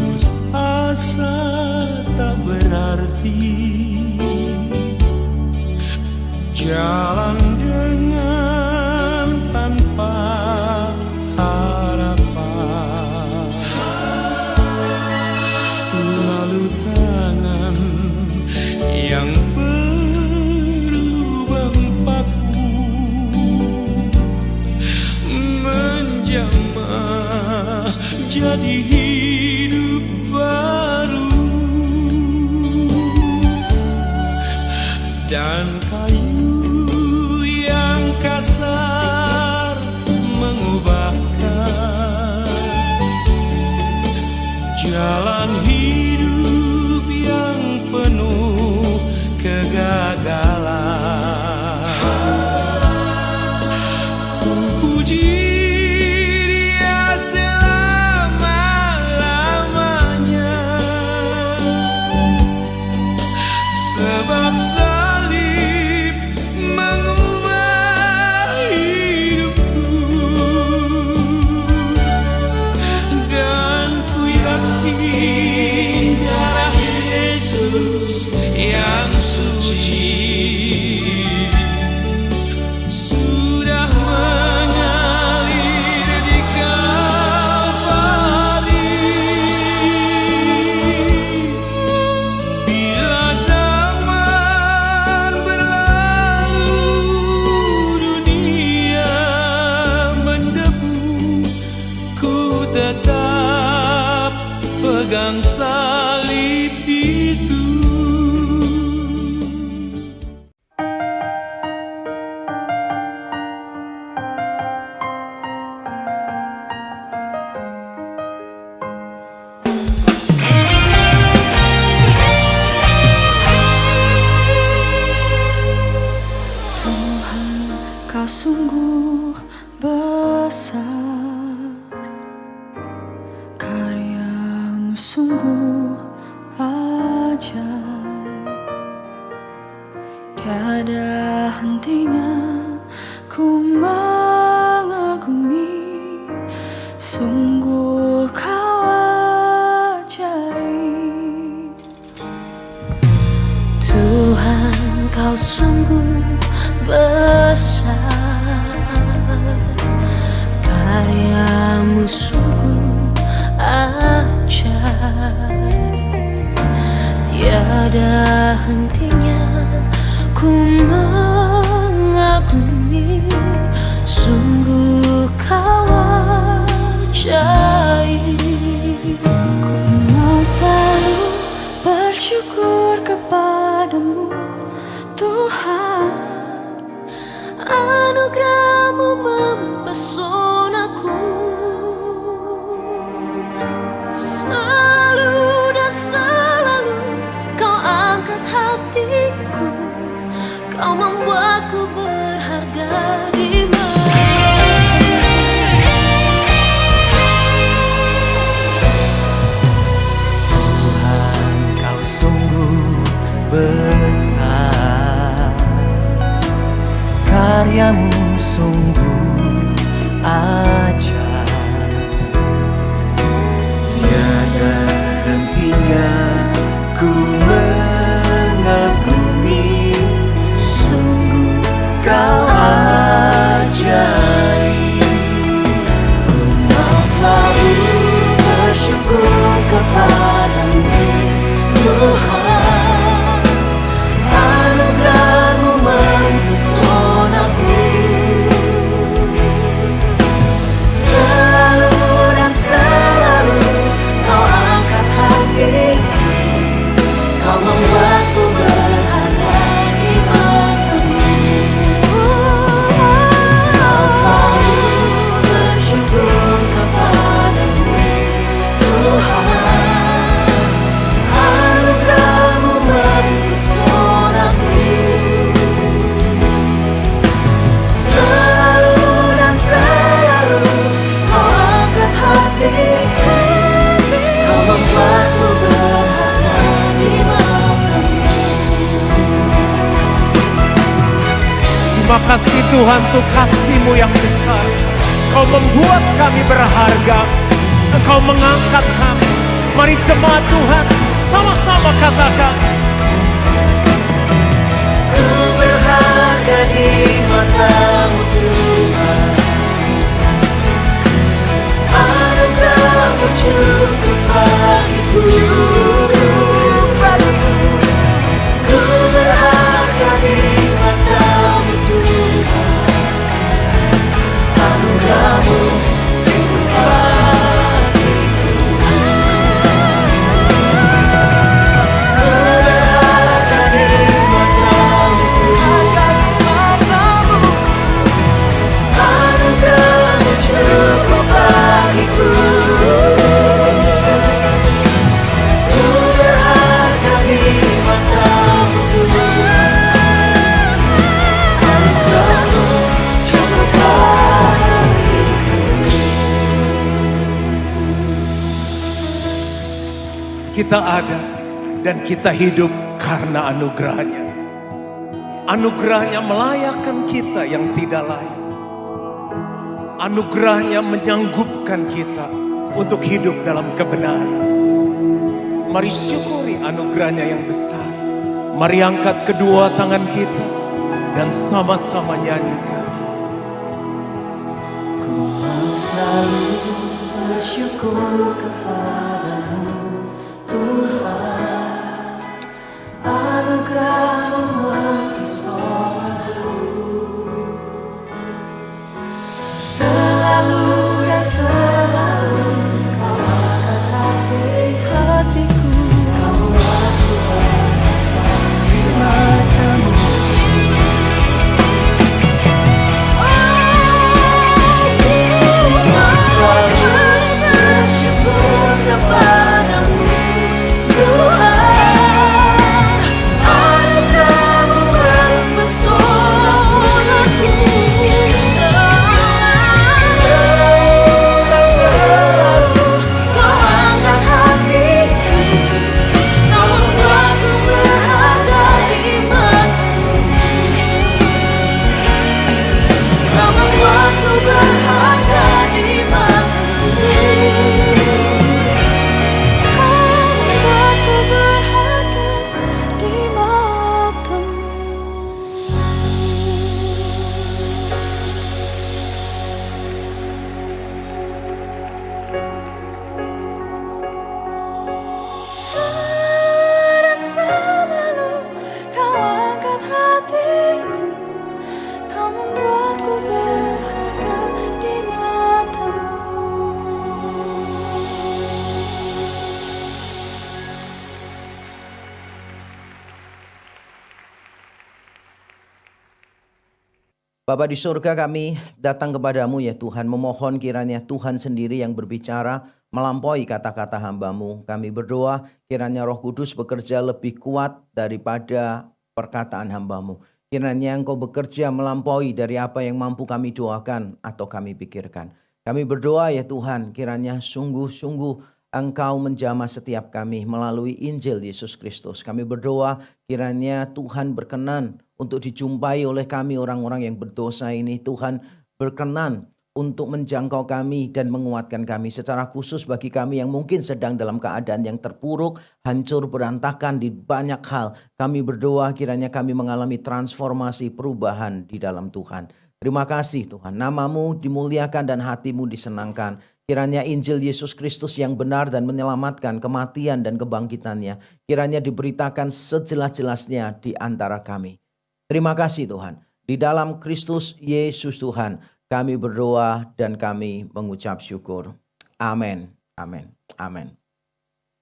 putus asa tak berarti, jalan dengan tanpa harapan, lalu tangan yang berlubang paku menjamah jadi hidup baru, dan kayu yang kasar mengubahkan jalan hidup yang penuh kegagalan. Ku puji Dia selama-lamanya, sebab salib mengubah hidupku, dan ku yakin darah Yesus yang suci sudah mengalir di Kalvari. Bila zaman berlalu, dunia mendebu, ku tetap pegang salib itu. Tuhan, Kau sungguh besar, karya-Mu sungguh ajaib. Tiada hentinya ku mengagumi, sungguh Kau ajaib. Tuhan, Kau sungguh besar, karya-Mu sungguh ajaib. Tiada hentinya ku mengagumi, sungguh Kau ajaib. Ku mau selalu bersyukur kepadamu Tuhan, anugerah-Mu mempesonaku. Selalu dan selalu Kau angkat hatiku, Kau membuatku berharga di mata. Tuhan, Kau sungguh besar, karya-Mu sungguh ajaib. Tiada hentinya ku mengagumi, sungguh Kau ajaib. Ku mau selalu bersyukur kepadamu Tuhan, anugerah-Mu mempesonaku. Selalu dan selalu Kau angkat hatiku, Kau membuatku berharga di mata-Mu. Kau selalu bersyukur kepadamu Tuhan, anugerah-Mu mempesonaku. Selalu dan selalu Kau angkat hatiku, Kau membuatku berharga di mata-Mu. Terima kasih Tuhan untuk kasih-Mu yang besar. Kau membuat kami berharga, Engkau mengangkat kami. Mari jemaat Tuhan sama-sama katakan. Ku berharga di mata-Mu Tuhan, anugerah-Mu cukup bagiku. Ku berharga di mata-Mu Tuhan, anugerah-Mu cukup bagiku. Ku berharga di mata-Mu Tuhan, anugerah-Mu cukup bagiku. Ku berharga di mata-Mu Tuhan, anugerah-Mu cukup bagiku. Kita ada dan kita hidup karena anugerahnya. Anugerahnya melayakkan kita yang tidak layak. Anugerahnya menyanggupkan kita untuk hidup dalam kebenaran. Mari syukuri anugerahnya yang besar. Mari angkat kedua tangan kita dan sama-sama nyanyikan. Ku mau selalu bersyukur kepadamu Tuhan, anugerah-Mu mempesonaku. Selalu dan selalu Kau angkat hatiku, Kau membuatku berharga di mata-Mu. Selalu bersyukur kepadamu Tuhan, anugerah-Mu mempesonaku. Selalu Kau angkat hatiku, Kau membuatku berharga di mata-Mu. Kau membuatku berharga di mata-Mu. Kau membuatku berharga di mata-Mu. Selalu dan selalu Kau angkat hatiku, Kau membuatku berharga di mata-Mu. Bapa di surga, kami datang kepadamu ya Tuhan, memohon kiranya Tuhan sendiri yang berbicara melampaui kata-kata hamba-Mu. Kami berdoa kiranya Roh Kudus bekerja lebih kuat daripada perkataan hamba-Mu. Kiranya Engkau bekerja melampaui dari apa yang mampu kami doakan atau kami pikirkan. Kami berdoa ya Tuhan, kiranya sungguh-sungguh Engkau menjamah setiap kami melalui Injil Yesus Kristus. Kami berdoa kiranya Tuhan berkenan untuk dijumpai oleh kami orang-orang yang berdosa ini. Tuhan berkenan untuk menjangkau kami dan menguatkan kami. Secara khusus bagi kami yang mungkin sedang dalam keadaan yang terpuruk, hancur, berantakan di banyak hal. Kami berdoa kiranya kami mengalami transformasi perubahan di dalam Tuhan. Terima kasih Tuhan, nama-Mu dimuliakan dan hati-Mu disenangkan. Kiranya Injil Yesus Kristus yang benar dan menyelamatkan, kematian dan kebangkitannya, kiranya diberitakan sejelas-jelasnya di antara kami. Terima kasih Tuhan. Di dalam Kristus Yesus Tuhan, kami berdoa dan kami mengucap syukur. Amin. Amin. Amin.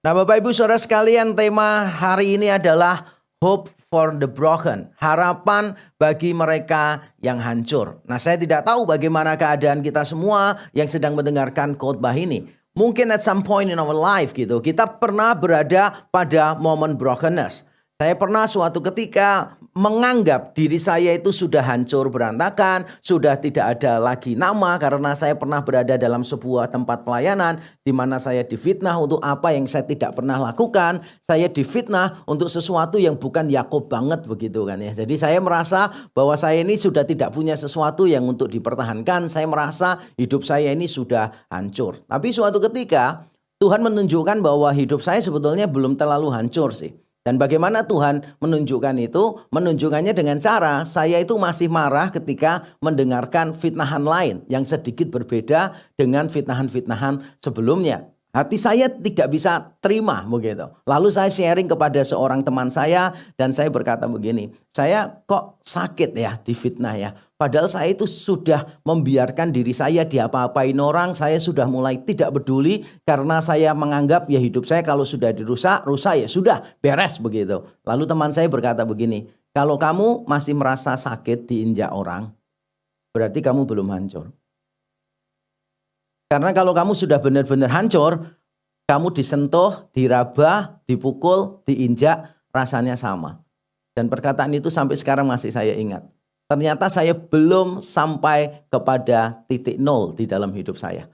Nah Bapak Ibu Saudara sekalian, tema hari ini adalah Hope for the broken. Harapan bagi mereka yang hancur. Nah saya tidak tahu bagaimana keadaan kita semua yang sedang mendengarkan khotbah ini. Mungkin at some point in our life gitu, kita pernah berada pada momen brokenness. Saya pernah suatu ketika menganggap diri saya itu sudah hancur berantakan, sudah tidak ada lagi nama karena saya pernah berada dalam sebuah tempat pelayanan di mana saya difitnah untuk apa yang saya tidak pernah lakukan. Saya difitnah untuk sesuatu yang bukan Yakub banget begitu kan ya. Jadi saya merasa bahwa saya ini sudah tidak punya sesuatu yang untuk dipertahankan. Saya merasa hidup saya ini sudah hancur. Tapi suatu ketika Tuhan menunjukkan bahwa hidup saya sebetulnya belum terlalu hancur sih. Dan bagaimana Tuhan menunjukkan itu? Menunjukkannya dengan cara saya itu masih marah ketika mendengarkan fitnahan lain yang sedikit berbeda dengan fitnahan-fitnahan sebelumnya. Hati saya tidak bisa terima begitu. Lalu saya sharing kepada seorang teman saya dan saya berkata begini, saya kok sakit ya difitnah ya. Padahal saya itu sudah membiarkan diri saya diapa-apain orang, saya sudah mulai tidak peduli karena saya menganggap ya hidup saya kalau sudah dirusak, rusak ya sudah beres begitu. Lalu teman saya berkata begini, kalau kamu masih merasa sakit diinjak orang, berarti kamu belum hancur. Karena kalau kamu sudah benar-benar hancur, kamu disentuh, diraba, dipukul, diinjak, rasanya sama. Dan perkataan itu sampai sekarang masih saya ingat. Ternyata saya belum sampai kepada titik nol di dalam hidup saya.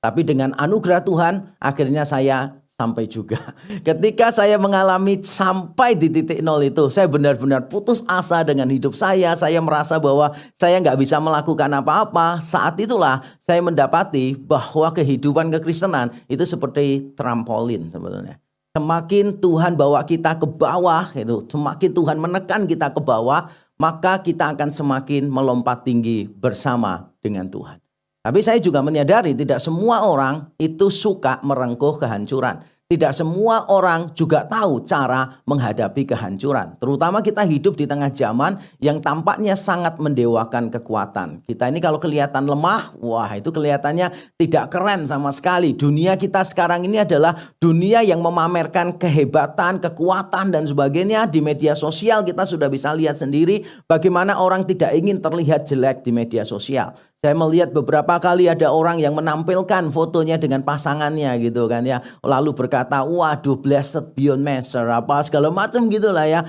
Tapi dengan anugerah Tuhan, akhirnya saya sampai juga. Ketika saya mengalami sampai di titik nol itu, saya benar-benar putus asa dengan hidup saya. Saya merasa bahwa saya nggak bisa melakukan apa-apa. Saat itulah saya mendapati bahwa kehidupan kekristenan itu seperti trampolin sebetulnya. Semakin Tuhan bawa kita ke bawah, semakin Tuhan menekan kita ke bawah, maka kita akan semakin melompat tinggi bersama dengan Tuhan. Tapi saya juga menyadari tidak semua orang itu suka merengkuh kehancuran. Tidak semua orang juga tahu cara menghadapi kehancuran. Terutama kita hidup di tengah zaman yang tampaknya sangat mendewakan kekuatan. Kita ini kalau kelihatan lemah, wah itu kelihatannya tidak keren sama sekali. Dunia kita sekarang ini adalah dunia yang memamerkan kehebatan, kekuatan dan sebagainya. Di media sosial kita sudah bisa lihat sendiri bagaimana orang tidak ingin terlihat jelek di media sosial. Saya melihat beberapa kali ada orang yang menampilkan fotonya dengan pasangannya gitu kan ya. Lalu berkata, waduh blessed beyond measure apa segala macam gitulah ya.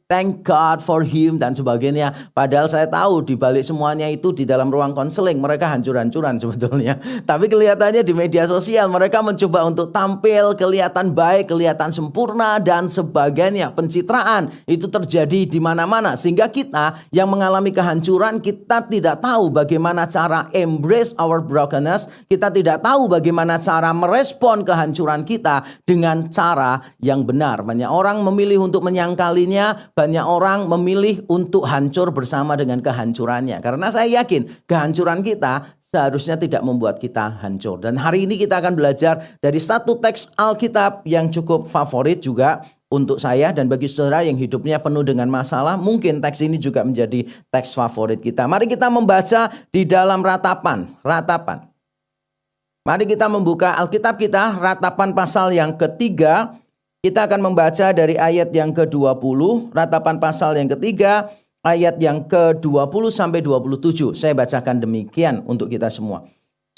Thank God for him dan sebagainya. Padahal saya tahu di balik semuanya itu di dalam ruang konseling mereka hancur-hancuran sebetulnya. Tapi kelihatannya di media sosial mereka mencoba untuk tampil kelihatan baik, kelihatan sempurna dan sebagainya. Pencitraan itu terjadi di mana-mana sehingga kita yang mengalami kehancuran kita tidak tahu bagaimana cara embrace our brokenness. Kita tidak tahu bagaimana cara merespon kehancuran kita dengan cara yang benar. Banyak orang memilih untuk menyangkalinya. Banyak orang memilih untuk hancur bersama dengan kehancurannya. Karena saya yakin kehancuran kita seharusnya tidak membuat kita hancur. Dan hari ini kita akan belajar dari satu teks Alkitab yang cukup favorit juga untuk saya dan bagi saudara yang hidupnya penuh dengan masalah. Mungkin teks ini juga menjadi teks favorit kita. Mari kita membaca di dalam Ratapan. Mari kita membuka Alkitab kita, Ratapan pasal yang ketiga. Kita akan membaca dari ayat yang ke-20, Ratapan pasal yang ketiga, ayat yang ke-20 sampai 27. Saya bacakan demikian untuk kita semua.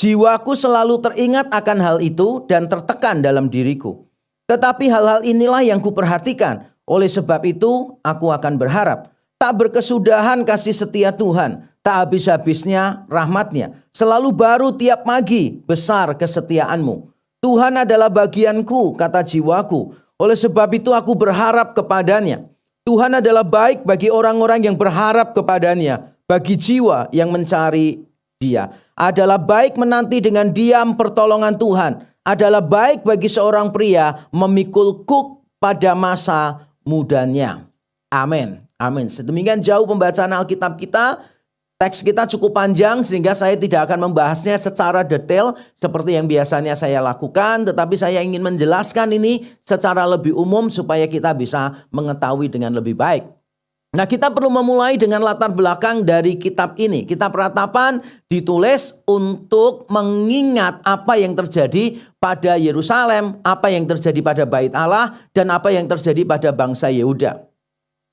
Jiwaku selalu teringat akan hal itu dan tertekan dalam diriku. Tetapi hal-hal inilah yang kuperhatikan. Oleh sebab itu aku akan berharap. Tak berkesudahan kasih setia Tuhan, tak habis-habisnya rahmatnya. Selalu baru tiap pagi, besar kesetiaanmu. Tuhan adalah bagianku, kata jiwaku. Oleh sebab itu aku berharap kepadanya. Tuhan adalah baik bagi orang-orang yang berharap kepadanya. Bagi jiwa yang mencari Dia. Adalah baik menanti dengan diam pertolongan Tuhan. Adalah baik bagi seorang pria memikul kuk pada masa mudanya. Amin. Amin. Sedemikian jauh pembacaan Alkitab kita. Teks kita cukup panjang sehingga saya tidak akan membahasnya secara detail seperti yang biasanya saya lakukan. Tetapi saya ingin menjelaskan ini secara lebih umum supaya kita bisa mengetahui dengan lebih baik. Nah, kita perlu memulai dengan latar belakang dari kitab ini. Kitab Ratapan ditulis untuk mengingat apa yang terjadi pada Yerusalem, apa yang terjadi pada Bait Allah, dan apa yang terjadi pada bangsa Yehuda.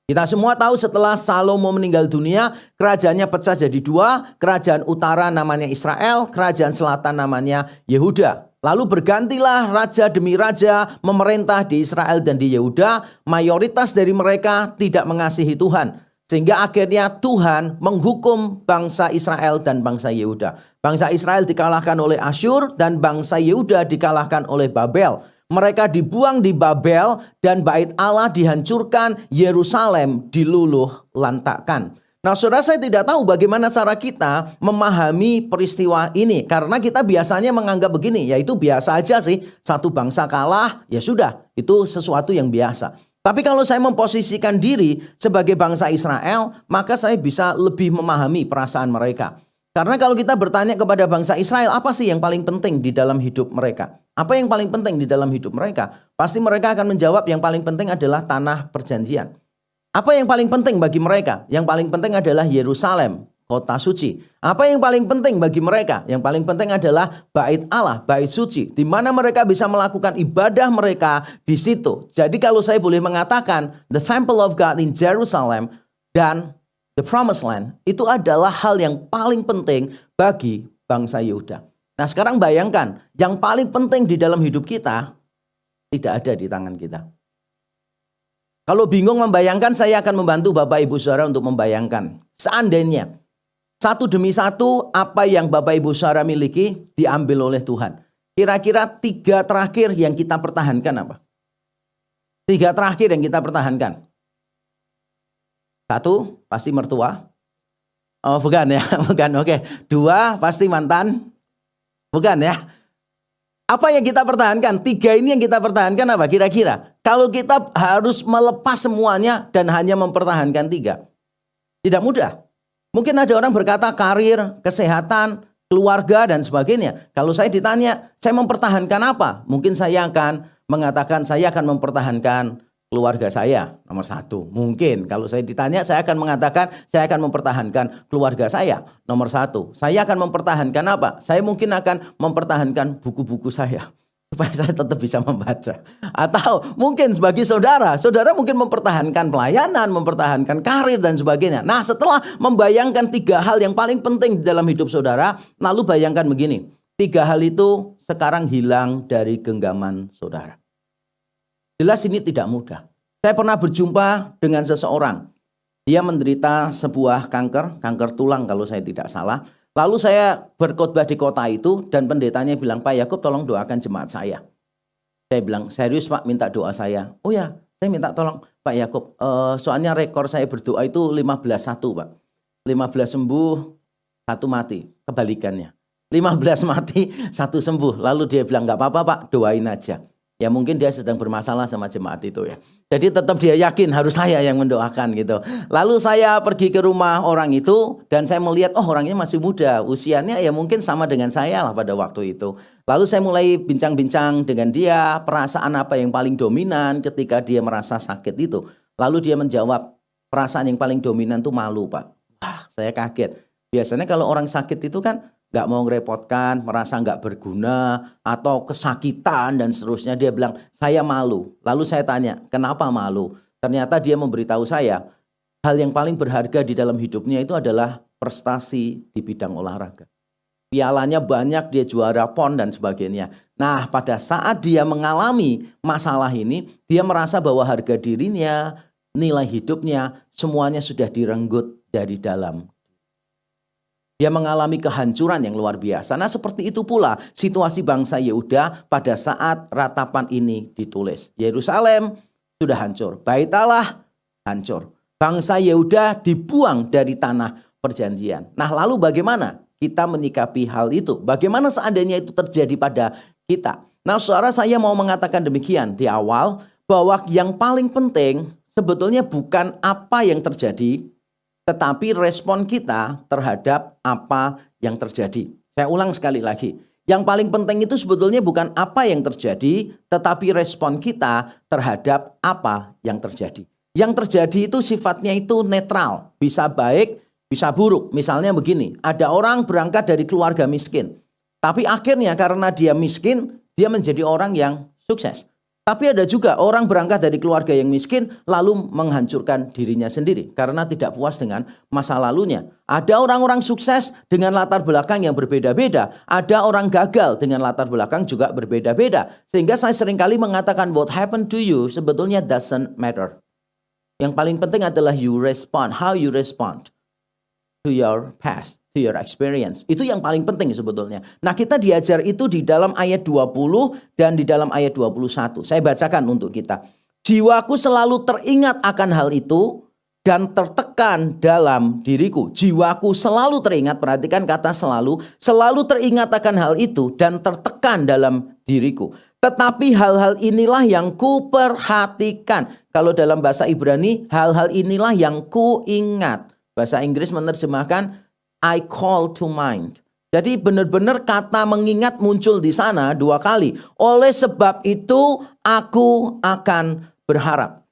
Kita semua tahu setelah Salomo meninggal dunia, kerajaannya pecah jadi dua. Kerajaan utara namanya Israel, kerajaan selatan namanya Yehuda. Lalu bergantilah raja demi raja memerintah di Israel dan di Yehuda. Mayoritas dari mereka tidak mengasihi Tuhan. Sehingga akhirnya Tuhan menghukum bangsa Israel dan bangsa Yehuda. Bangsa Israel dikalahkan oleh Asyur dan bangsa Yehuda dikalahkan oleh Babel. Mereka dibuang di Babel dan Bait Allah dihancurkan, Yerusalem diluluh lantakkan. Nah, saudara, saya tidak tahu bagaimana cara kita memahami peristiwa ini. Karena kita biasanya menganggap begini, ya itu biasa aja sih. Satu bangsa kalah, ya sudah. Itu sesuatu yang biasa. Tapi kalau saya memposisikan diri sebagai bangsa Israel, maka saya bisa lebih memahami perasaan mereka. Karena kalau kita bertanya kepada bangsa Israel, apa sih yang paling penting di dalam hidup mereka? Apa yang paling penting di dalam hidup mereka? Pasti mereka akan menjawab yang paling penting adalah tanah perjanjian. Apa yang paling penting bagi mereka? Yang paling penting adalah Yerusalem, kota suci. Apa yang paling penting bagi mereka? Yang paling penting adalah bait Allah, bait suci, di mana mereka bisa melakukan ibadah mereka di situ. Jadi kalau saya boleh mengatakan, the temple of God in Jerusalem dan the promised land, itu adalah hal yang paling penting bagi bangsa Yehuda. Nah, sekarang bayangkan, yang paling penting di dalam hidup kita tidak ada di tangan kita. Kalau bingung membayangkan, saya akan membantu Bapak Ibu Saudara untuk membayangkan. Seandainya satu demi satu apa yang Bapak Ibu Saudara miliki diambil oleh Tuhan. Kira-kira 3 terakhir yang kita pertahankan apa? 3 terakhir yang kita pertahankan. 1, pasti mertua. Oh, bukan ya, bukan. Oke. 2, pasti mantan. Bukan ya. Apa yang kita pertahankan? 3 ini yang kita pertahankan apa kira-kira? Kalau kita harus melepas semuanya dan hanya mempertahankan 3. Tidak mudah. Mungkin ada orang berkata karir, kesehatan, keluarga dan sebagainya. Kalau saya ditanya, saya mempertahankan apa? Mungkin saya akan mengatakan saya akan mempertahankan keluarga saya, nomor 1. Mungkin kalau saya ditanya, saya akan mengatakan saya akan mempertahankan keluarga saya, nomor 1. Saya akan mempertahankan apa? Saya mungkin akan mempertahankan buku-buku saya, supaya saya tetap bisa membaca. Atau mungkin sebagai saudara mungkin mempertahankan pelayanan, mempertahankan karir dan sebagainya. Nah, setelah membayangkan 3 hal yang paling penting di dalam hidup saudara, lalu bayangkan begini, 3 hal itu sekarang hilang dari genggaman saudara. Jelas ini tidak mudah. Saya pernah berjumpa dengan seseorang. Dia menderita sebuah kanker tulang kalau saya tidak salah. Lalu saya berkhotbah di kota itu dan pendetanya bilang, Pak Yakub tolong doakan jemaat saya. Saya bilang, serius Pak minta doa saya? Oh ya, saya minta tolong Pak Yakub. Soalnya rekor saya berdoa itu 15-1 Pak. 15 sembuh, 1 mati. Kebalikannya. 15 mati, 1 sembuh. Lalu dia bilang, gak apa-apa Pak, doain aja. Ya mungkin dia sedang bermasalah sama jemaat itu ya. Jadi tetap dia yakin harus saya yang mendoakan gitu. Lalu saya pergi ke rumah orang itu dan saya melihat orangnya masih muda. Usianya ya mungkin sama dengan saya lah pada waktu itu. Lalu saya mulai bincang-bincang dengan dia, perasaan apa yang paling dominan ketika dia merasa sakit itu. Lalu dia menjawab, perasaan yang paling dominan itu malu Pak. Wah, saya kaget. Biasanya kalau orang sakit itu kan gak mau ngerepotkan, merasa gak berguna, atau kesakitan dan seterusnya. Dia bilang, saya malu. Lalu saya tanya, kenapa malu? Ternyata dia memberitahu saya, hal yang paling berharga di dalam hidupnya itu adalah prestasi di bidang olahraga. Pialanya banyak, dia juara PON dan sebagainya. Nah, pada saat dia mengalami masalah ini, dia merasa bahwa harga dirinya, nilai hidupnya, semuanya sudah direnggut dari dalam. Dia mengalami kehancuran yang luar biasa. Nah, seperti itu pula situasi bangsa Yehuda pada saat ratapan ini ditulis. Yerusalem sudah hancur, Bait Allah hancur. Bangsa Yehuda dibuang dari tanah perjanjian. Nah, lalu bagaimana kita menyikapi hal itu? Bagaimana seandainya itu terjadi pada kita? Nah, saudara, saya mau mengatakan demikian di awal, bahwa yang paling penting sebetulnya bukan apa yang terjadi, tetapi respon kita terhadap apa yang terjadi. Saya ulang sekali lagi. Yang paling penting itu sebetulnya bukan apa yang terjadi, tetapi respon kita terhadap apa yang terjadi. Yang terjadi itu sifatnya itu netral. Bisa baik, bisa buruk. Misalnya begini, ada orang berangkat dari keluarga miskin. Tapi akhirnya karena dia miskin, dia menjadi orang yang sukses. Tapi ada juga orang berangkat dari keluarga yang miskin lalu menghancurkan dirinya sendiri karena tidak puas dengan masa lalunya. Ada orang-orang sukses dengan latar belakang yang berbeda-beda. Ada orang gagal dengan latar belakang juga berbeda-beda. Sehingga saya seringkali mengatakan what happened to you sebetulnya doesn't matter. Yang paling penting adalah you respond, how you respond to your past, to your experience. Itu yang paling penting sebetulnya. Nah, kita diajar itu di dalam ayat 20 dan di dalam ayat 21. Saya bacakan untuk kita. Jiwaku selalu teringat akan hal itu dan tertekan dalam diriku. Jiwaku selalu teringat, perhatikan kata selalu teringat akan hal itu dan tertekan dalam diriku. Tetapi hal-hal inilah yang kuperhatikan. Kalau dalam bahasa Ibrani, hal-hal inilah yang kuingat. Bahasa Inggris menerjemahkan I call to mind. Jadi benar-benar kata mengingat muncul di sana 2 kali. Oleh sebab itu aku akan berharap.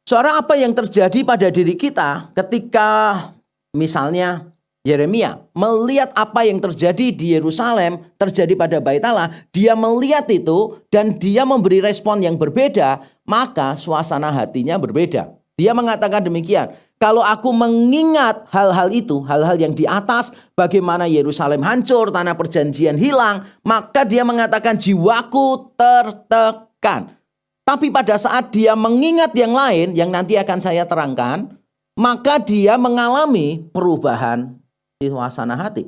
Saudara, apa yang terjadi pada diri kita ketika misalnya Yeremia melihat apa yang terjadi di Yerusalem, terjadi pada Bait Allah, dia melihat itu dan dia memberi respon yang berbeda, maka suasana hatinya berbeda. Dia mengatakan demikian, kalau aku mengingat hal-hal itu, hal-hal yang di atas, bagaimana Yerusalem hancur, tanah perjanjian hilang, maka dia mengatakan jiwaku tertekan. Tapi pada saat dia mengingat yang lain, yang nanti akan saya terangkan, maka dia mengalami perubahan di suasana hati.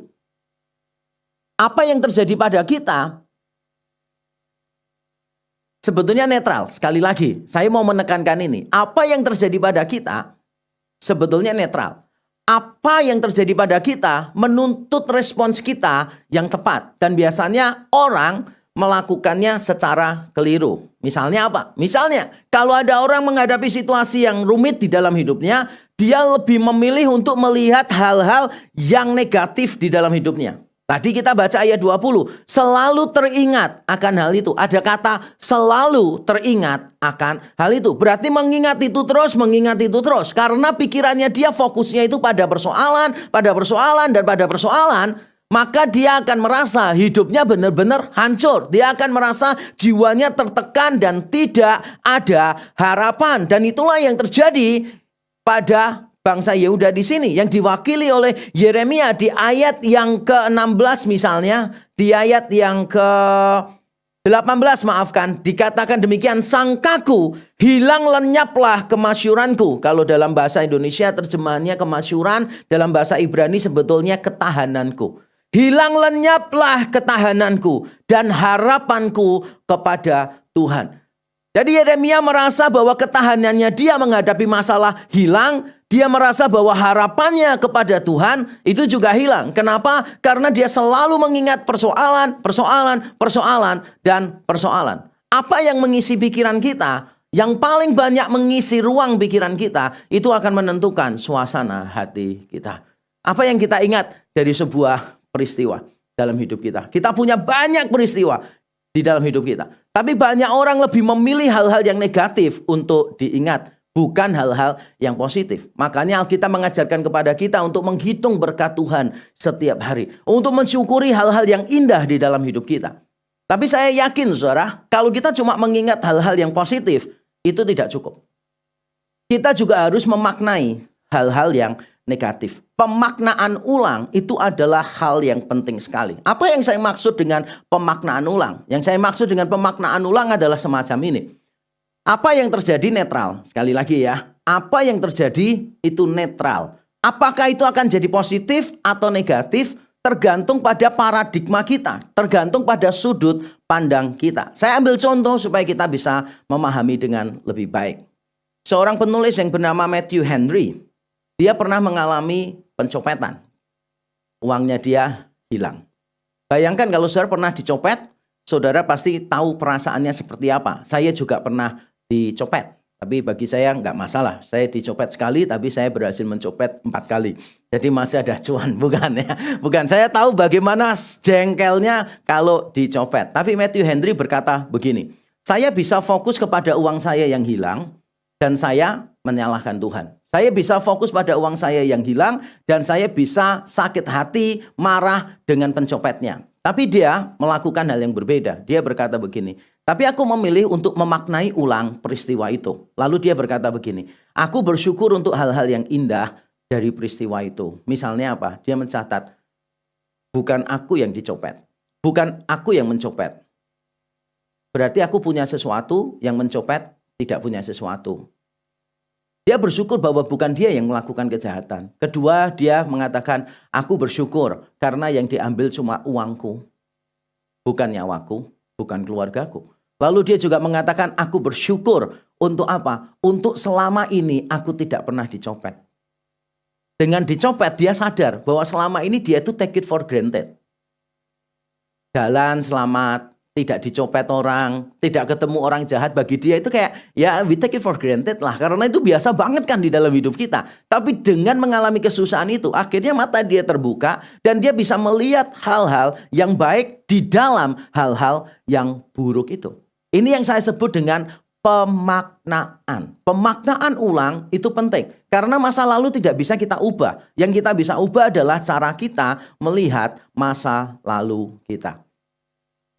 Apa yang terjadi pada kita sebetulnya netral. Sekali lagi, saya mau menekankan ini. Apa yang terjadi pada kita sebetulnya netral. Apa yang terjadi pada kita menuntut respons kita yang tepat. Dan biasanya orang melakukannya secara keliru. Misalnya apa? Misalnya, kalau ada orang menghadapi situasi yang rumit di dalam hidupnya, dia lebih memilih untuk melihat hal-hal yang negatif di dalam hidupnya. Tadi kita baca ayat 20, selalu teringat akan hal itu. Ada kata selalu teringat akan hal itu. Berarti mengingat itu terus. Karena pikirannya dia fokusnya itu pada persoalan, dan pada persoalan. Maka dia akan merasa hidupnya benar-benar hancur. Dia akan merasa jiwanya tertekan dan tidak ada harapan. Dan itulah yang terjadi pada bangsa Yehuda di sini, yang diwakili oleh Yeremia di ayat yang ke-16 misalnya, di ayat yang ke-18 maafkan, dikatakan demikian, sangkaku hilang lenyaplah kemasyuranku. Kalau dalam bahasa Indonesia terjemahannya kemasyuran, dalam bahasa Ibrani sebetulnya ketahananku. Hilang lenyaplah ketahananku dan harapanku kepada Tuhan. Jadi Yeremia merasa bahwa ketahanannya dia menghadapi masalah hilang. Dia merasa bahwa harapannya kepada Tuhan itu juga hilang. Kenapa? Karena dia selalu mengingat persoalan. Apa yang mengisi pikiran kita, yang paling banyak mengisi ruang pikiran kita, itu akan menentukan suasana hati kita. Apa yang kita ingat dari sebuah peristiwa dalam hidup kita. Kita punya banyak peristiwa di dalam hidup kita. Tapi banyak orang lebih memilih hal-hal yang negatif untuk diingat, bukan hal-hal yang positif. Makanya Alkitab mengajarkan kepada kita untuk menghitung berkat Tuhan setiap hari. Untuk mensyukuri hal-hal yang indah di dalam hidup kita. Tapi saya yakin saudara, kalau kita cuma mengingat hal-hal yang positif, itu tidak cukup. Kita juga harus memaknai hal-hal yang negatif. Pemaknaan ulang itu adalah hal yang penting sekali. Apa yang saya maksud dengan pemaknaan ulang? Yang saya maksud dengan pemaknaan ulang adalah semacam ini. Apa yang terjadi netral? Sekali lagi ya. Apa yang terjadi itu netral. Apakah itu akan jadi positif atau negatif? Tergantung pada paradigma kita. Tergantung pada sudut pandang kita. Saya ambil contoh supaya kita bisa memahami dengan lebih baik. Seorang penulis yang bernama Matthew Henry, dia pernah mengalami pencopetan. Uangnya dia hilang. Bayangkan kalau saudara pernah dicopet, saudara pasti tahu perasaannya seperti apa. Saya juga pernah dicopet. Tapi bagi saya nggak masalah. Saya dicopet sekali, tapi saya berhasil mencopet 4 kali. Jadi masih ada cuan, bukan ya? Bukan, saya tahu bagaimana jengkelnya kalau dicopet. Tapi Matthew Henry berkata begini, saya bisa fokus kepada uang saya yang hilang, dan saya menyalahkan Tuhan. Saya bisa fokus pada uang saya yang hilang dan saya bisa sakit hati, marah dengan pencopetnya. Tapi dia melakukan hal yang berbeda. Dia berkata begini, tapi aku memilih untuk memaknai ulang peristiwa itu. Lalu dia berkata begini, aku bersyukur untuk hal-hal yang indah dari peristiwa itu. Misalnya apa? Dia mencatat, bukan aku yang dicopet, bukan aku yang mencopet. Berarti aku punya sesuatu, yang mencopet tidak punya sesuatu. Dia bersyukur bahwa bukan dia yang melakukan kejahatan. Kedua, dia mengatakan, aku bersyukur karena yang diambil cuma uangku, bukan nyawaku, bukan keluargaku. Lalu dia juga mengatakan, aku bersyukur Untuk apa? Untuk selama ini aku tidak pernah dicopet. Dengan dicopet dia sadar bahwa selama ini dia itu take it for granted. Jalan selamat, tidak dicopet orang, tidak ketemu orang jahat, bagi dia itu kayak ya we take it for granted lah. Karena itu biasa banget kan di dalam hidup kita. Tapi dengan mengalami kesusahan itu, akhirnya mata dia terbuka dan dia bisa melihat hal-hal yang baik di dalam hal-hal yang buruk itu. Ini yang saya sebut dengan pemaknaan. Pemaknaan ulang itu penting. Karena masa lalu tidak bisa kita ubah. Yang kita bisa ubah adalah cara kita melihat masa lalu kita.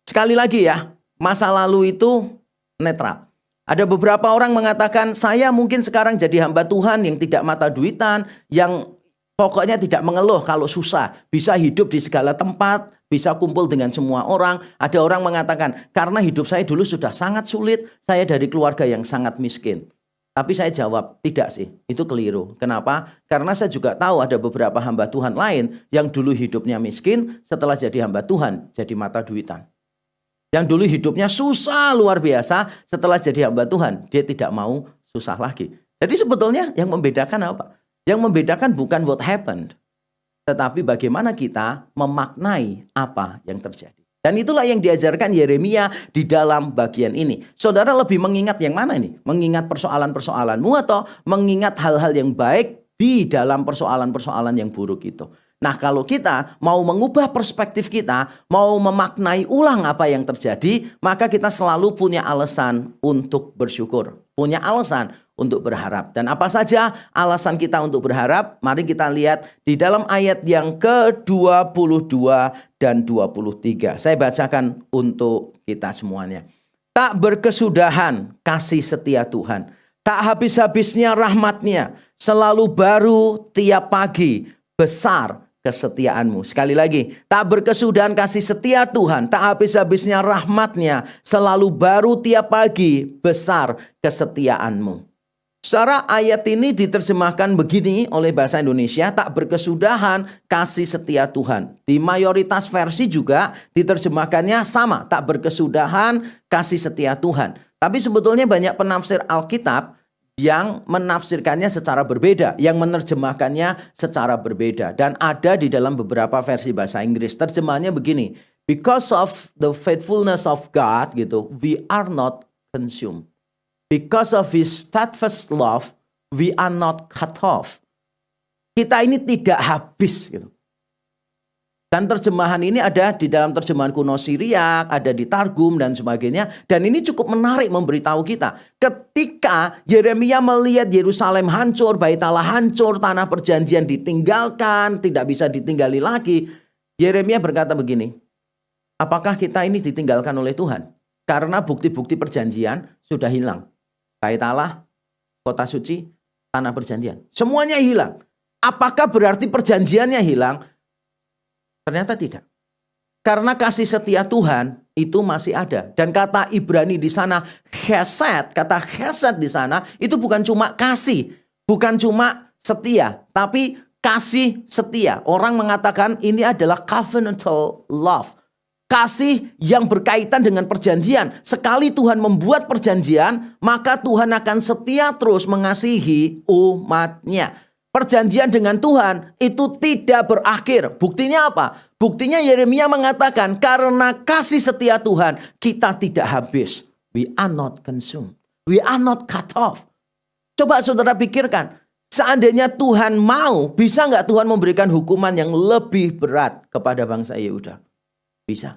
Sekali lagi ya, masa lalu itu netral. Ada beberapa orang mengatakan, saya mungkin sekarang jadi hamba Tuhan yang tidak mata duitan, yang pokoknya tidak mengeluh kalau susah. Bisa hidup di segala tempat, bisa kumpul dengan semua orang. Ada orang mengatakan, karena hidup saya dulu sudah sangat sulit, saya dari keluarga yang sangat miskin. Tapi saya jawab, tidak sih, itu keliru. Kenapa? Karena saya juga tahu ada beberapa hamba Tuhan lain yang dulu hidupnya miskin, setelah jadi hamba Tuhan, jadi mata duitan. Yang dulu hidupnya susah luar biasa, setelah jadi hamba Tuhan, dia tidak mau susah lagi. Jadi sebetulnya yang membedakan apa? Yang membedakan bukan what happened, tetapi bagaimana kita memaknai apa yang terjadi. Dan itulah yang diajarkan Yeremia di dalam bagian ini. Saudara lebih mengingat yang mana ini? Mengingat persoalan-persoalanmu atau mengingat hal-hal yang baik di dalam persoalan-persoalan yang buruk itu? Nah, kalau kita mau mengubah perspektif kita, mau memaknai ulang apa yang terjadi, maka kita selalu punya alasan untuk bersyukur. Punya alasan untuk berharap. Dan apa saja alasan kita untuk berharap? Mari kita lihat di dalam ayat yang ke-22 dan 23. Saya bacakan untuk kita semuanya. Tak berkesudahan kasih setia Tuhan. Tak habis-habisnya rahmat-Nya. Selalu baru tiap pagi. Besar kesetiaanmu. Sekali lagi, tak berkesudahan kasih setia Tuhan, tak habis-habisnya rahmat-Nya, selalu baru tiap pagi, besar kesetiaanmu. Secara ayat ini diterjemahkan begini oleh bahasa Indonesia, tak berkesudahan kasih setia Tuhan. Di mayoritas versi juga diterjemahkannya sama, tak berkesudahan kasih setia Tuhan. Tapi sebetulnya banyak penafsir Alkitab yang menafsirkannya secara berbeda, yang menerjemahkannya secara berbeda. Dan ada di dalam beberapa versi bahasa Inggris. Terjemahannya begini, because of the faithfulness of God, gitu, we are not consumed. Because of His steadfast love, we are not cut off. Kita ini tidak habis, gitu. Dan terjemahan ini ada di dalam terjemahan kuno Syriak, ada di Targum dan sebagainya. Dan ini cukup menarik memberitahu kita. Ketika Yeremia melihat Yerusalem hancur, Bait Allah hancur, tanah perjanjian ditinggalkan, tidak bisa ditinggali lagi. Yeremia berkata begini, apakah kita ini ditinggalkan oleh Tuhan? Karena bukti-bukti perjanjian sudah hilang. Bait Allah, kota suci, tanah perjanjian. Semuanya hilang. Apakah berarti perjanjiannya hilang? Ternyata tidak. Karena kasih setia Tuhan itu masih ada. Dan kata Ibrani di sana, chesed, kata chesed di sana itu bukan cuma kasih, bukan cuma setia, tapi kasih setia. Orang mengatakan ini adalah covenantal love. Kasih yang berkaitan dengan perjanjian. Sekali Tuhan membuat perjanjian, maka Tuhan akan setia terus mengasihi umat-Nya. Perjanjian dengan Tuhan itu tidak berakhir. Buktinya apa? Buktinya Yeremia mengatakan karena kasih setia Tuhan kita tidak habis. We are not consumed. We are not cut off. Coba saudara pikirkan. Seandainya Tuhan mau, bisa nggak Tuhan memberikan hukuman yang lebih berat kepada bangsa Yehuda? Bisa.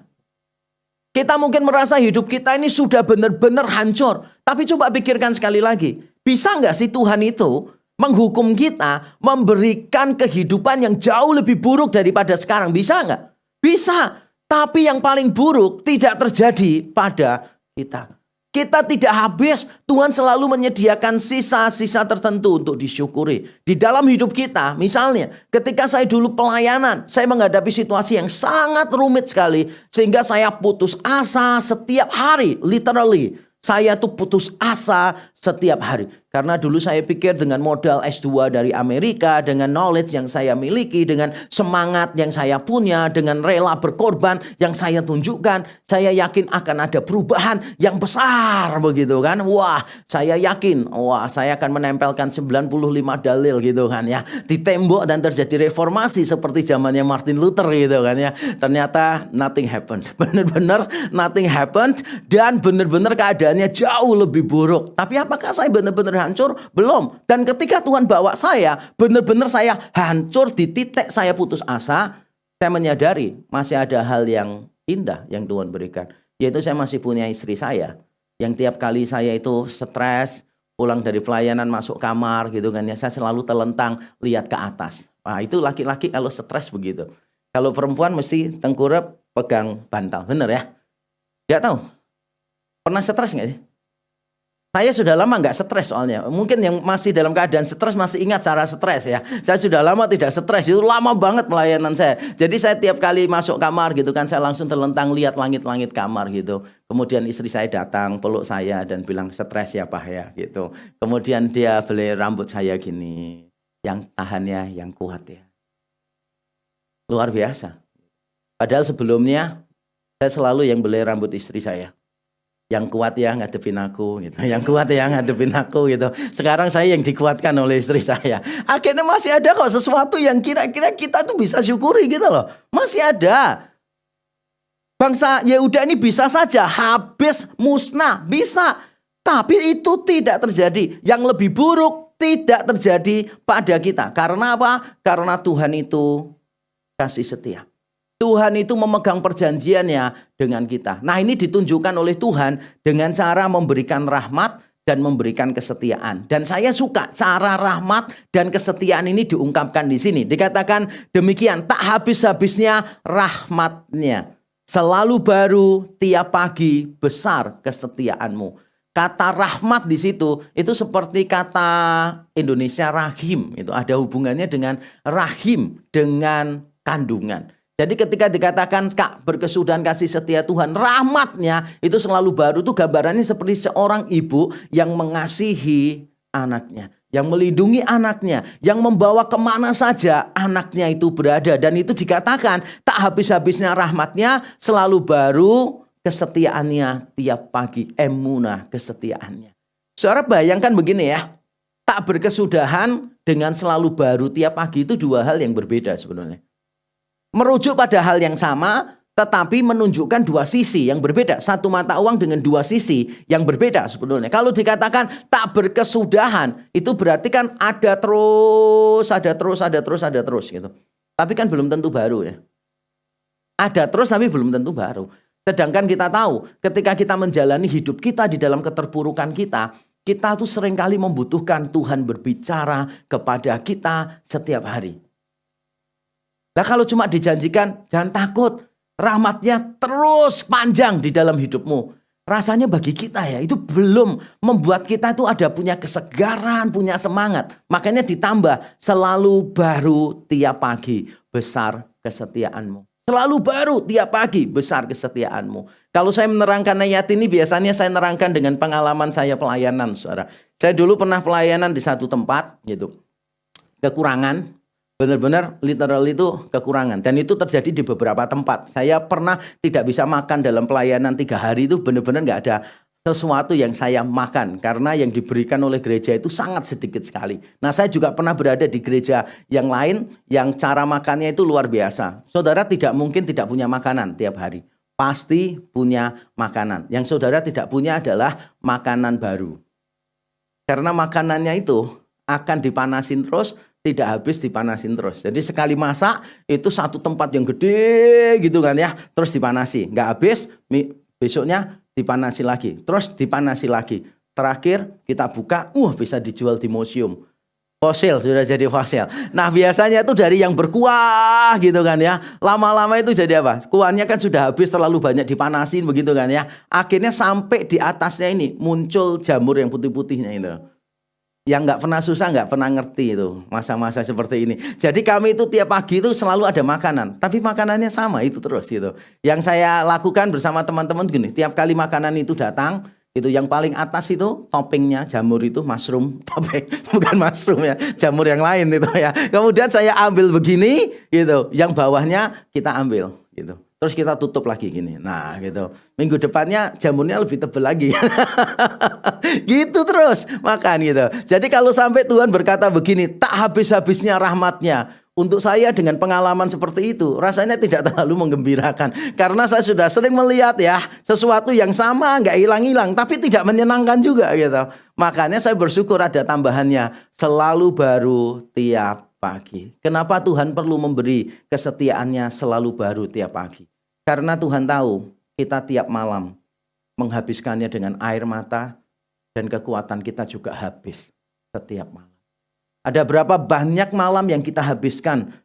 Kita mungkin merasa hidup kita ini sudah benar-benar hancur. Tapi coba pikirkan sekali lagi. Bisa nggak sih Tuhan itu menghukum kita, memberikan kehidupan yang jauh lebih buruk daripada sekarang? Bisa nggak? Bisa. Tapi yang paling buruk tidak terjadi pada kita. Kita tidak habis. Tuhan selalu menyediakan sisa-sisa tertentu untuk disyukuri. Di dalam hidup kita, misalnya ketika saya dulu pelayanan, saya menghadapi situasi yang sangat rumit sekali. Sehingga saya putus asa setiap hari, literally. Saya tuh putus asa setiap hari. Karena dulu saya pikir dengan modal S2 dari Amerika, dengan knowledge yang saya miliki, dengan semangat yang saya punya, dengan rela berkorban yang saya tunjukkan, saya yakin akan ada perubahan yang besar begitu kan. Wah, saya yakin, saya akan menempelkan 95 dalil gitu kan ya di tembok dan terjadi reformasi seperti zamannya Martin Luther gitu kan ya. Ternyata nothing happened. Benar-benar nothing happened dan benar-benar keadaannya jauh lebih buruk. Tapi apakah saya benar-benar hancur? Belum. Dan ketika Tuhan bawa saya, benar-benar saya hancur di titik saya putus asa. Saya menyadari masih ada hal yang indah yang Tuhan berikan. Yaitu saya masih punya istri saya. Yang tiap kali saya itu stres, pulang dari pelayanan masuk kamar gitu kan ya. Saya selalu telentang lihat ke atas. Nah itu laki-laki kalau stres begitu. Kalau perempuan mesti tengkurap pegang bantal. Bener ya? Gak tahu. Pernah stres gak sih? Saya sudah lama nggak stres soalnya. Mungkin yang masih dalam keadaan stres masih ingat cara stres ya. Saya sudah lama tidak stres. Itu lama banget pelayanan saya. Jadi saya tiap kali masuk kamar gitu kan, saya langsung terlentang lihat langit-langit kamar gitu. Kemudian istri saya datang peluk saya dan bilang, stres ya Pak ya gitu. Kemudian dia beli rambut saya gini. Yang tahannya yang kuat ya. Luar biasa. Padahal sebelumnya saya selalu yang beli rambut istri saya. Yang kuat ya ngadepin aku gitu. Yang kuat ya ngadepin aku gitu. Sekarang saya yang dikuatkan oleh istri saya. Akhirnya masih ada kok sesuatu yang kira-kira kita tuh bisa syukuri gitu loh. Masih ada. Bangsa Yehuda ini bisa saja habis musnah, bisa. Tapi itu tidak terjadi. Yang lebih buruk tidak terjadi pada kita. Karena apa? Karena Tuhan itu kasih setia. Tuhan itu memegang perjanjiannya dengan kita. Nah ini ditunjukkan oleh Tuhan dengan cara memberikan rahmat dan memberikan kesetiaan. Dan saya suka cara rahmat dan kesetiaan ini diungkapkan di sini. Dikatakan demikian, tak habis-habisnya rahmatnya. Selalu baru tiap pagi besar kesetiaanmu. Kata rahmat di situ itu seperti kata Indonesia rahim. Itu ada hubungannya dengan rahim, dengan kandungan. Jadi ketika dikatakan Kak berkesudahan kasih setia Tuhan, rahmatnya itu selalu baru. Itu gambarannya seperti seorang ibu yang mengasihi anaknya, yang melindungi anaknya, yang membawa kemana saja anaknya itu berada. Dan itu dikatakan tak habis-habisnya rahmatnya, selalu baru kesetiaannya tiap pagi. Emunah kesetiaannya. Saudara bayangkan begini ya, tak berkesudahan dengan selalu baru tiap pagi itu dua hal yang berbeda sebenarnya. Merujuk pada hal yang sama, tetapi menunjukkan dua sisi yang berbeda. Satu mata uang dengan dua sisi yang berbeda sebetulnya. Kalau dikatakan tak berkesudahan, itu berarti kan ada terus gitu. Tapi kan belum tentu baru ya. Ada terus tapi belum tentu baru. Sedangkan kita tahu ketika kita menjalani hidup kita di dalam keterpurukan kita tuh seringkali membutuhkan Tuhan berbicara kepada kita setiap hari. Nah kalau cuma dijanjikan, jangan takut, rahmatnya terus panjang di dalam hidupmu. Rasanya bagi kita ya, itu belum membuat kita itu ada punya kesegaran, punya semangat. Makanya ditambah, selalu baru tiap pagi, besar kesetiaanmu. Selalu baru tiap pagi, besar kesetiaanmu. Kalau saya menerangkan ayat ini, biasanya saya menerangkan dengan pengalaman saya pelayanan, saudara. Saya dulu pernah pelayanan di satu tempat, gitu. Kekurangan. Benar-benar literal itu kekurangan. Dan itu terjadi di beberapa tempat. Saya pernah tidak bisa makan dalam pelayanan 3 hari itu benar-benar gak ada sesuatu yang saya makan. Karena yang diberikan oleh gereja itu sangat sedikit sekali. Nah saya juga pernah berada di gereja yang lain yang cara makannya itu luar biasa. Saudara tidak mungkin tidak punya makanan tiap hari. Pasti punya makanan. Yang saudara tidak punya adalah makanan baru. Karena makanannya itu akan dipanasin terus, tidak habis dipanasin terus. Jadi sekali masak itu satu tempat yang gede gitu kan ya, terus dipanasi, nggak habis, besoknya dipanasi lagi, terus dipanasi lagi. Terakhir kita buka, bisa dijual di museum. Fosil, sudah jadi fosil. Nah biasanya itu dari yang berkuah gitu kan ya. Lama-lama itu jadi apa? Kuahnya kan sudah habis, terlalu banyak dipanasin begitu kan ya. Akhirnya sampai di atasnya ini muncul jamur yang putih-putihnya itu. Yang nggak pernah susah, nggak pernah ngerti itu masa-masa seperti ini. Jadi kami itu tiap pagi itu selalu ada makanan, tapi makanannya sama itu terus gitu. Yang saya lakukan bersama teman-teman gini, tiap kali makanan itu datang, Itu yang paling atas itu toppingnya jamur itu mushroom topping, bukan mushroom ya, jamur yang lain itu ya. Kemudian saya ambil begini gitu, yang bawahnya kita ambil gitu. Terus kita tutup lagi gini. Nah gitu. Minggu depannya jamurnya lebih tebal lagi. Gitu terus makan gitu. Jadi kalau sampai Tuhan berkata begini, tak habis-habisnya rahmatnya. Untuk saya dengan pengalaman seperti itu, rasanya tidak terlalu menggembirakan. Karena saya sudah sering melihat ya, sesuatu yang sama nggak hilang-hilang, tapi tidak menyenangkan juga gitu. Makanya saya bersyukur ada tambahannya, selalu baru tiap pagi. Kenapa Tuhan perlu memberi kesetiaannya selalu baru tiap pagi? Karena Tuhan tahu kita tiap malam menghabiskannya dengan air mata dan kekuatan kita juga habis setiap malam. Ada berapa banyak malam yang kita habiskan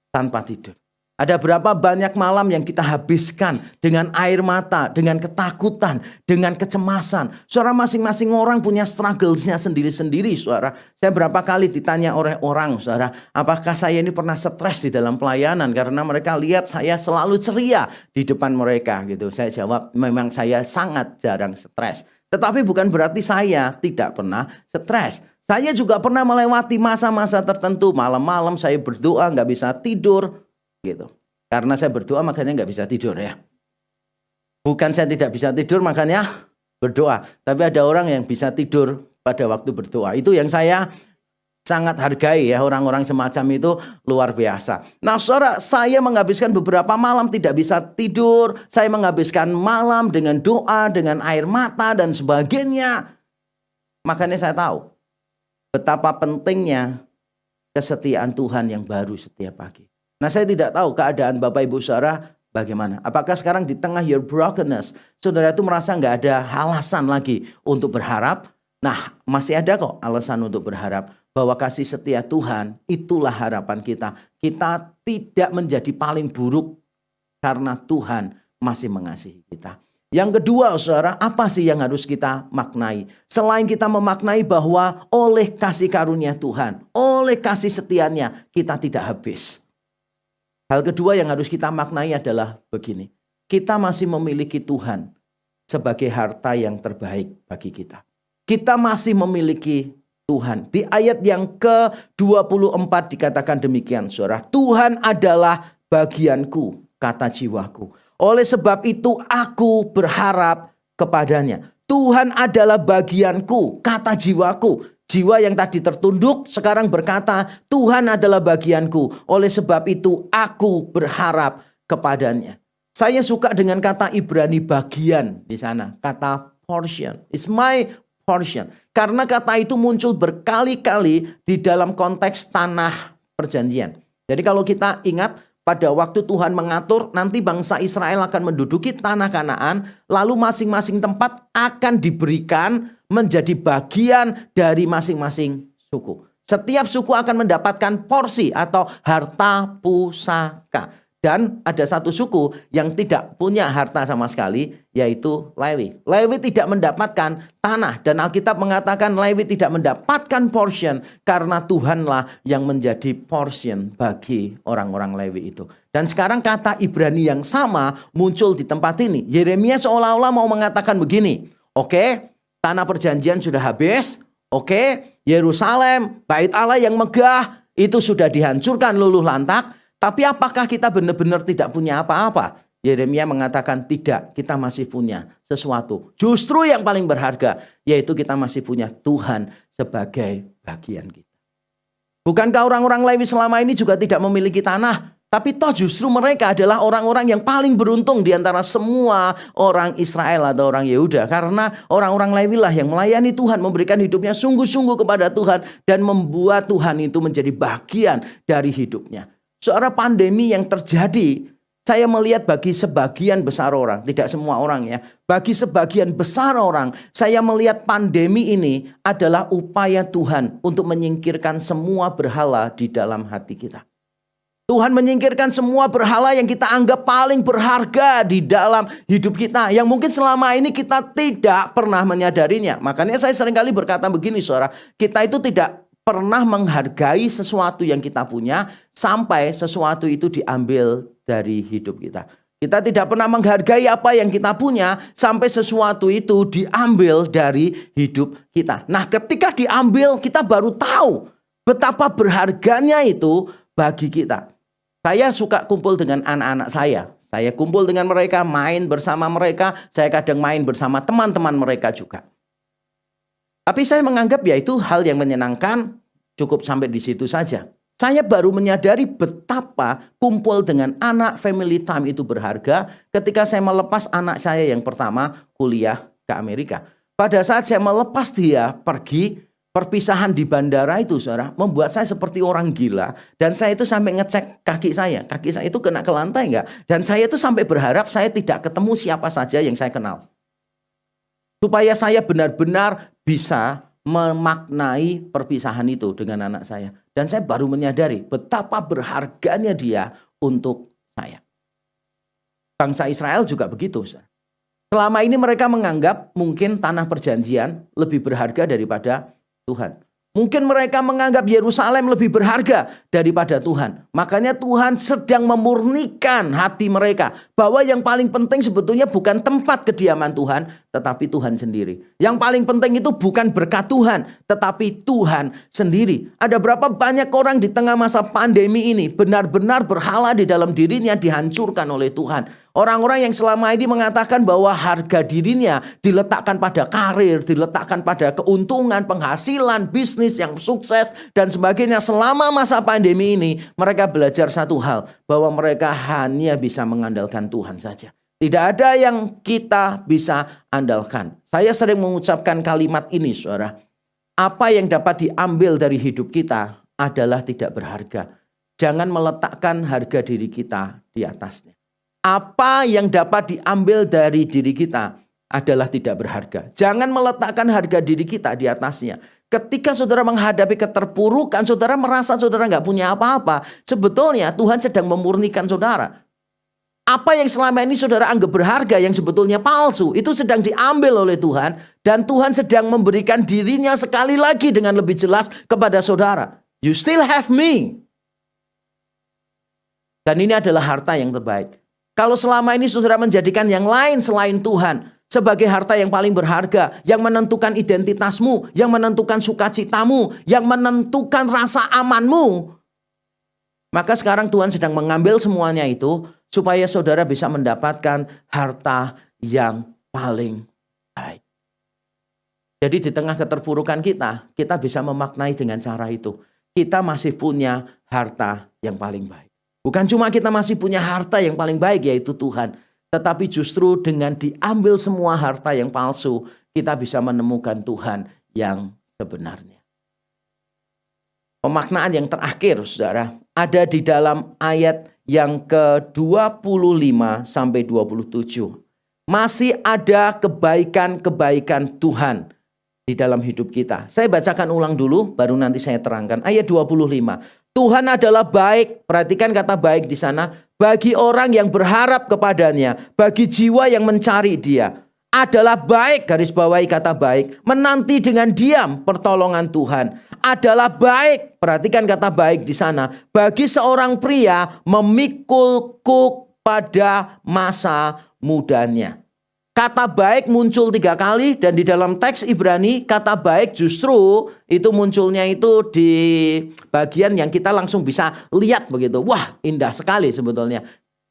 tanpa tidur? Ada berapa banyak malam yang kita habiskan dengan air mata, dengan ketakutan, dengan kecemasan. Saudara, masing-masing orang punya strugglesnya sendiri-sendiri, saudara. Saya berapa kali ditanya oleh orang, saudara, apakah saya ini pernah stres di dalam pelayanan? Karena mereka lihat saya selalu ceria di depan mereka gitu. Saya jawab, memang saya sangat jarang stres. Tetapi bukan berarti saya tidak pernah stres. Saya juga pernah melewati masa-masa tertentu. Malam-malam saya berdoa nggak bisa tidur gitu. Karena saya berdoa makanya nggak bisa tidur ya. Bukan saya tidak bisa tidur makanya berdoa. Tapi ada orang yang bisa tidur pada waktu berdoa. Itu yang saya sangat hargai ya. Orang-orang semacam itu luar biasa. Nah saudara, saya menghabiskan beberapa malam tidak bisa tidur. Saya menghabiskan malam dengan doa, dengan air mata dan sebagainya. Makanya saya tahu betapa pentingnya kesetiaan Tuhan yang baru setiap pagi. Nah saya tidak tahu keadaan Bapak Ibu Saudara bagaimana. Apakah sekarang di tengah your brokenness, saudara itu merasa nggak ada alasan lagi untuk berharap? Nah masih ada kok alasan untuk berharap. Bahwa kasih setia Tuhan itulah harapan kita. Kita tidak menjadi paling buruk karena Tuhan masih mengasihi kita. Yang kedua saudara, apa sih yang harus kita maknai? Selain kita memaknai bahwa oleh kasih karunia Tuhan, oleh kasih setianya kita tidak habis. Hal kedua yang harus kita maknai adalah begini. Kita masih memiliki Tuhan sebagai harta yang terbaik bagi kita. Kita masih memiliki Tuhan. Di ayat yang ke-24 dikatakan demikian saudara. Tuhan adalah bagianku, kata jiwaku. Oleh sebab itu aku berharap kepadanya. Tuhan adalah bagianku, kata jiwaku. Jiwa yang tadi tertunduk sekarang berkata, Tuhan adalah bagianku. Oleh sebab itu aku berharap kepadanya. Saya suka dengan kata Ibrani bagian di sana. Kata portion. It's my portion. Karena kata itu muncul berkali-kali di dalam konteks tanah perjanjian. Jadi kalau kita ingat, pada waktu Tuhan mengatur nanti bangsa Israel akan menduduki tanah Kanaan, lalu masing-masing tempat akan diberikan menjadi bagian dari masing-masing suku. Setiap suku akan mendapatkan porsi atau harta pusaka. Dan ada satu suku yang tidak punya harta sama sekali, yaitu Lewi. Lewi tidak mendapatkan tanah dan Alkitab mengatakan Lewi tidak mendapatkan portion karena Tuhanlah yang menjadi portion bagi orang-orang Lewi itu. Dan sekarang kata Ibrani yang sama muncul di tempat ini. Yeremia seolah-olah mau mengatakan begini, oke, tanah perjanjian sudah habis, oke, Yerusalem, bait Allah yang megah itu sudah dihancurkan luluh lantak. Tapi apakah kita benar-benar tidak punya apa-apa? Yeremia mengatakan tidak, kita masih punya sesuatu. Justru yang paling berharga, yaitu kita masih punya Tuhan sebagai bagian kita. Bukankah orang-orang Lewi selama ini juga tidak memiliki tanah? Tapi toh justru mereka adalah orang-orang yang paling beruntung di antara semua orang Israel atau orang Yehuda. Karena orang-orang Lewi lah yang melayani Tuhan, memberikan hidupnya sungguh-sungguh kepada Tuhan. Dan membuat Tuhan itu menjadi bagian dari hidupnya. Saudara, pandemi yang terjadi, saya melihat bagi sebagian besar orang, tidak semua orang ya, bagi sebagian besar orang, saya melihat pandemi ini adalah upaya Tuhan untuk menyingkirkan semua berhala di dalam hati kita. Tuhan menyingkirkan semua berhala yang kita anggap paling berharga di dalam hidup kita, yang mungkin selama ini kita tidak pernah menyadarinya. Makanya saya seringkali berkata begini saudara, kita itu tidak pernah menghargai sesuatu yang kita punya sampai sesuatu itu diambil dari hidup kita. Kita tidak pernah menghargai apa yang kita punya sampai sesuatu itu diambil dari hidup kita. Nah, ketika diambil, kita baru tahu betapa berharganya itu bagi kita. Saya suka kumpul dengan anak-anak saya. Saya kumpul dengan mereka, main bersama mereka. Saya kadang main bersama teman-teman mereka juga. Tapi saya menganggap ya itu hal yang menyenangkan, cukup sampai di situ saja. Saya baru menyadari betapa kumpul dengan anak, family time itu berharga ketika saya melepas anak saya yang pertama kuliah ke Amerika. Pada saat saya melepas dia pergi, perpisahan di bandara itu, saudara, membuat saya seperti orang gila. Dan saya itu sampai ngecek kaki saya. Kaki saya itu kena ke lantai enggak? Dan saya itu sampai berharap saya tidak ketemu siapa saja yang saya kenal. Supaya saya benar-benar bisa memaknai perpisahan itu dengan anak saya. Dan saya baru menyadari betapa berharganya dia untuk saya. Bangsa Israel juga begitu. Selama ini mereka menganggap mungkin tanah perjanjian lebih berharga daripada Tuhan. Mungkin mereka menganggap Yerusalem lebih berharga daripada Tuhan. Makanya Tuhan sedang memurnikan hati mereka. Bahwa yang paling penting sebetulnya bukan tempat kediaman Tuhan, tetapi Tuhan sendiri. Yang paling penting itu bukan berkat Tuhan, tetapi Tuhan sendiri. Ada berapa banyak orang di tengah masa pandemi ini benar-benar berhala di dalam dirinya dihancurkan oleh Tuhan. Orang-orang yang selama ini mengatakan bahwa harga dirinya diletakkan pada karir, diletakkan pada keuntungan, penghasilan, bisnis yang sukses, dan sebagainya. Selama masa pandemi ini, mereka belajar satu hal, bahwa mereka hanya bisa mengandalkan Tuhan saja. Tidak ada yang kita bisa andalkan. Saya sering mengucapkan kalimat ini, saudara. Apa yang dapat diambil dari hidup kita adalah tidak berharga. Jangan meletakkan harga diri kita di atasnya. Apa yang dapat diambil dari diri kita adalah tidak berharga. Jangan meletakkan harga diri kita di atasnya. Ketika saudara menghadapi keterpurukan, saudara merasa saudara nggak punya apa-apa. Sebetulnya Tuhan sedang memurnikan saudara. Apa yang selama ini saudara anggap berharga yang sebetulnya palsu, itu sedang diambil oleh Tuhan. Dan Tuhan sedang memberikan dirinya sekali lagi dengan lebih jelas kepada saudara. You still have me. Dan ini adalah harta yang terbaik. Kalau selama ini saudara menjadikan yang lain selain Tuhan sebagai harta yang paling berharga, yang menentukan identitasmu, yang menentukan sukacitamu, yang menentukan rasa amanmu, maka sekarang Tuhan sedang mengambil semuanya itu supaya saudara bisa mendapatkan harta yang paling baik. Jadi di tengah keterpurukan kita bisa memaknai dengan cara itu. Kita masih punya harta yang paling baik. Bukan cuma kita masih punya harta yang paling baik, yaitu Tuhan. Tetapi justru dengan diambil semua harta yang palsu, kita bisa menemukan Tuhan yang sebenarnya. Pemaknaan yang terakhir, saudara, ada di dalam ayat yang ke-25 sampai 27. Masih ada kebaikan-kebaikan Tuhan di dalam hidup kita. Saya bacakan ulang dulu, baru nanti saya terangkan. Ayat 25. Tuhan adalah baik, perhatikan kata baik di sana, bagi orang yang berharap kepadanya, bagi jiwa yang mencari Dia. Adalah baik, garis bawahi kata baik, menanti dengan diam pertolongan Tuhan. Adalah baik, perhatikan kata baik di sana, bagi seorang pria memikul kuk pada masa mudanya. Kata baik muncul 3 kali, dan di dalam teks Ibrani kata baik justru itu munculnya itu di bagian yang kita langsung bisa lihat begitu. Wah, indah sekali sebetulnya.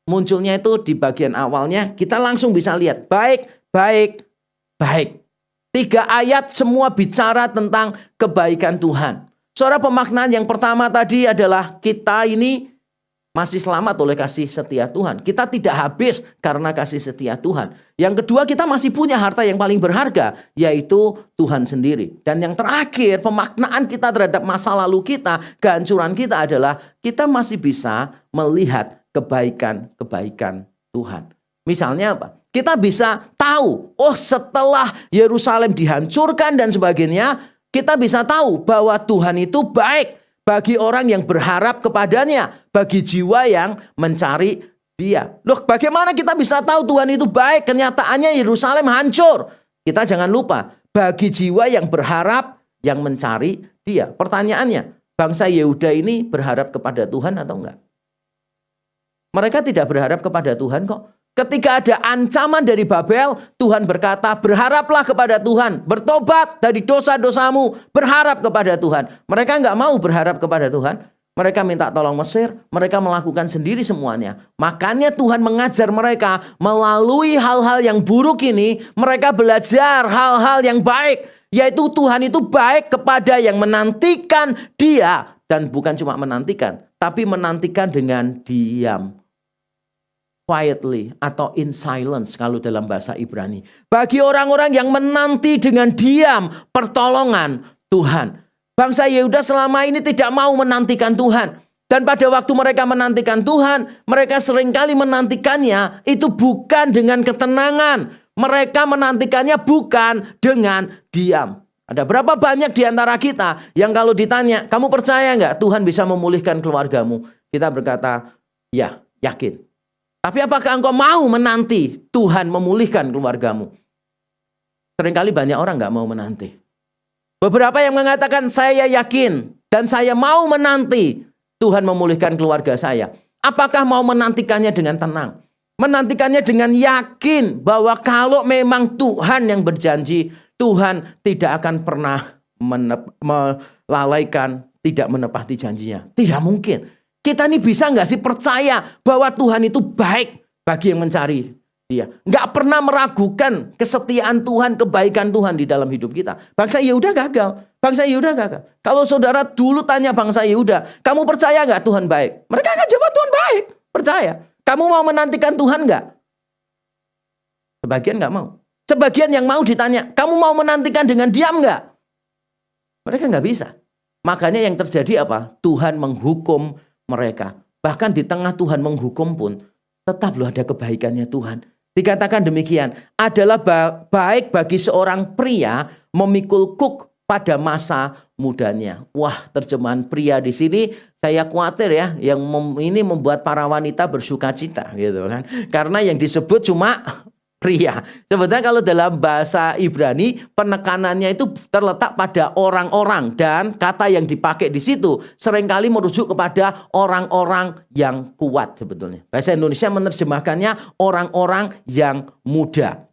Munculnya itu di bagian awalnya kita langsung bisa lihat. Baik, baik, baik. 3 ayat semua bicara tentang kebaikan Tuhan. Saudara, pemaknaan yang pertama tadi adalah kita ini masih selamat oleh kasih setia Tuhan. Kita tidak habis karena kasih setia Tuhan. Yang kedua, kita masih punya harta yang paling berharga, yaitu Tuhan sendiri. Dan yang terakhir, pemaknaan kita terhadap masa lalu kita, kehancuran kita adalah kita masih bisa melihat kebaikan-kebaikan Tuhan. Misalnya apa? Kita bisa tahu, oh setelah Yerusalem dihancurkan dan sebagainya, kita bisa tahu bahwa Tuhan itu baik bagi orang yang berharap kepadanya, bagi jiwa yang mencari Dia. Loh, bagaimana kita bisa tahu Tuhan itu baik? Kenyataannya Yerusalem hancur. Kita jangan lupa, bagi jiwa yang berharap, yang mencari Dia. Pertanyaannya, bangsa Yehuda ini berharap kepada Tuhan atau enggak? Mereka tidak berharap kepada Tuhan kok. Ketika ada ancaman dari Babel, Tuhan berkata, berharaplah kepada Tuhan, bertobat dari dosa-dosamu, berharap kepada Tuhan. Mereka nggak mau berharap kepada Tuhan. Mereka minta tolong Mesir, mereka melakukan sendiri semuanya. Makanya Tuhan mengajar mereka melalui hal-hal yang buruk ini, mereka belajar hal-hal yang baik. Yaitu Tuhan itu baik kepada yang menantikan Dia. Dan bukan cuma menantikan, tapi menantikan dengan diam. Quietly atau in silence kalau dalam bahasa Ibrani. Bagi orang-orang yang menanti dengan diam pertolongan Tuhan. Bangsa Yehuda selama ini tidak mau menantikan Tuhan. Dan pada waktu mereka menantikan Tuhan, mereka seringkali menantikannya itu bukan dengan ketenangan. Mereka menantikannya bukan dengan diam. Ada berapa banyak di antara kita yang kalau ditanya, kamu percaya nggak Tuhan bisa memulihkan keluargamu? Kita berkata, ya, yakin. Tapi apakah engkau mau menanti Tuhan memulihkan keluargamu? Seringkali banyak orang nggak mau menanti. Beberapa yang mengatakan saya yakin dan saya mau menanti Tuhan memulihkan keluarga saya. Apakah mau menantikannya dengan tenang? Menantikannya dengan yakin bahwa kalau memang Tuhan yang berjanji, Tuhan tidak akan pernah melalaikan, tidak menepati janjinya. Tidak mungkin. Kita ini bisa nggak sih percaya bahwa Tuhan itu baik bagi yang mencari Dia. Nggak pernah meragukan kesetiaan Tuhan, kebaikan Tuhan di dalam hidup kita. Bangsa Yehuda gagal. Bangsa Yehuda gagal. Kalau saudara dulu tanya bangsa Yehuda, kamu percaya nggak Tuhan baik? Mereka akan jawab Tuhan baik. Percaya. Kamu mau menantikan Tuhan nggak? Sebagian nggak mau. Sebagian yang mau ditanya, kamu mau menantikan dengan diam nggak? Mereka nggak bisa. Makanya yang terjadi apa? Tuhan menghukum mereka. Bahkan di tengah Tuhan menghukum pun tetap loh ada kebaikannya Tuhan. Dikatakan demikian, adalah baik bagi seorang pria memikul kuk pada masa mudanya. Wah, terjemahan pria di sini saya khawatir ya, yang ini membuat para wanita bersukacita gitu kan. Karena yang disebut cuma pria. Sebenarnya kalau dalam bahasa Ibrani penekanannya itu terletak pada orang-orang dan kata yang dipakai di situ seringkali merujuk kepada orang-orang yang kuat sebetulnya. Bahasa Indonesia menerjemahkannya orang-orang yang muda.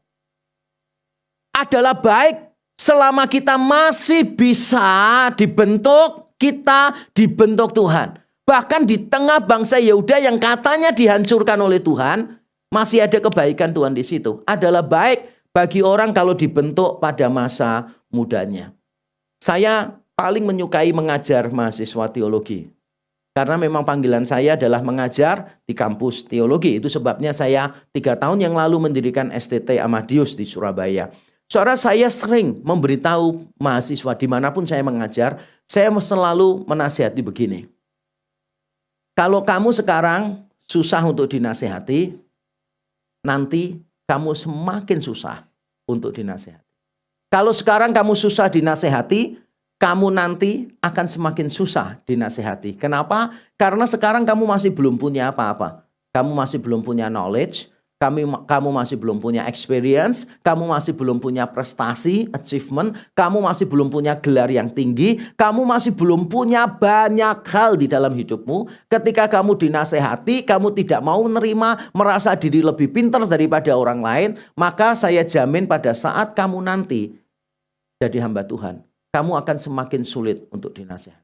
Adalah baik selama kita masih bisa dibentuk, kita dibentuk Tuhan. Bahkan di tengah bangsa Yehuda yang katanya dihancurkan oleh Tuhan, masih ada kebaikan Tuhan di situ. Adalah baik bagi orang kalau dibentuk pada masa mudanya. Saya paling menyukai mengajar mahasiswa teologi. Karena memang panggilan saya adalah mengajar di kampus teologi. Itu sebabnya saya 3 tahun yang lalu mendirikan STT Amadius di Surabaya. Saudara, saya sering memberitahu mahasiswa dimanapun saya mengajar, saya selalu menasihati begini. Kalau kamu sekarang susah untuk dinasihati, nanti kamu semakin susah untuk dinasehati. Kalau sekarang kamu susah dinasehati, kamu nanti akan semakin susah dinasehati. Kenapa? Karena sekarang kamu masih belum punya apa-apa. Kamu masih belum punya knowledge, kamu masih belum punya experience, kamu masih belum punya prestasi, achievement, kamu masih belum punya gelar yang tinggi, kamu masih belum punya banyak hal di dalam hidupmu. Ketika kamu dinasehati, kamu tidak mau menerima, merasa diri lebih pintar daripada orang lain, maka saya jamin pada saat kamu nanti jadi hamba Tuhan, kamu akan semakin sulit untuk dinasehati.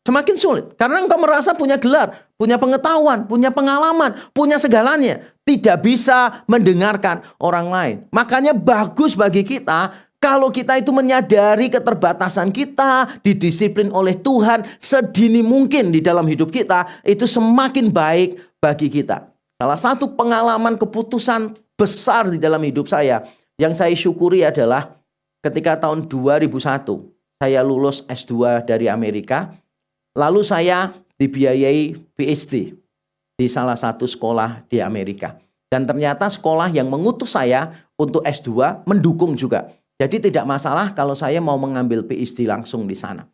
Semakin sulit. Karena engkau merasa punya gelar, punya pengetahuan, punya pengalaman, punya segalanya. Tidak bisa mendengarkan orang lain. Makanya bagus bagi kita kalau kita itu menyadari keterbatasan kita, didisiplin oleh Tuhan sedini mungkin di dalam hidup kita. Itu semakin baik bagi kita. Salah satu pengalaman keputusan besar di dalam hidup saya yang saya syukuri adalah ketika tahun 2001 saya lulus S2 dari Amerika. Lalu saya dibiayai PhD di salah satu sekolah di Amerika. Dan ternyata sekolah yang mengutus saya untuk S2 mendukung juga. Jadi tidak masalah kalau saya mau mengambil PhD langsung di sana.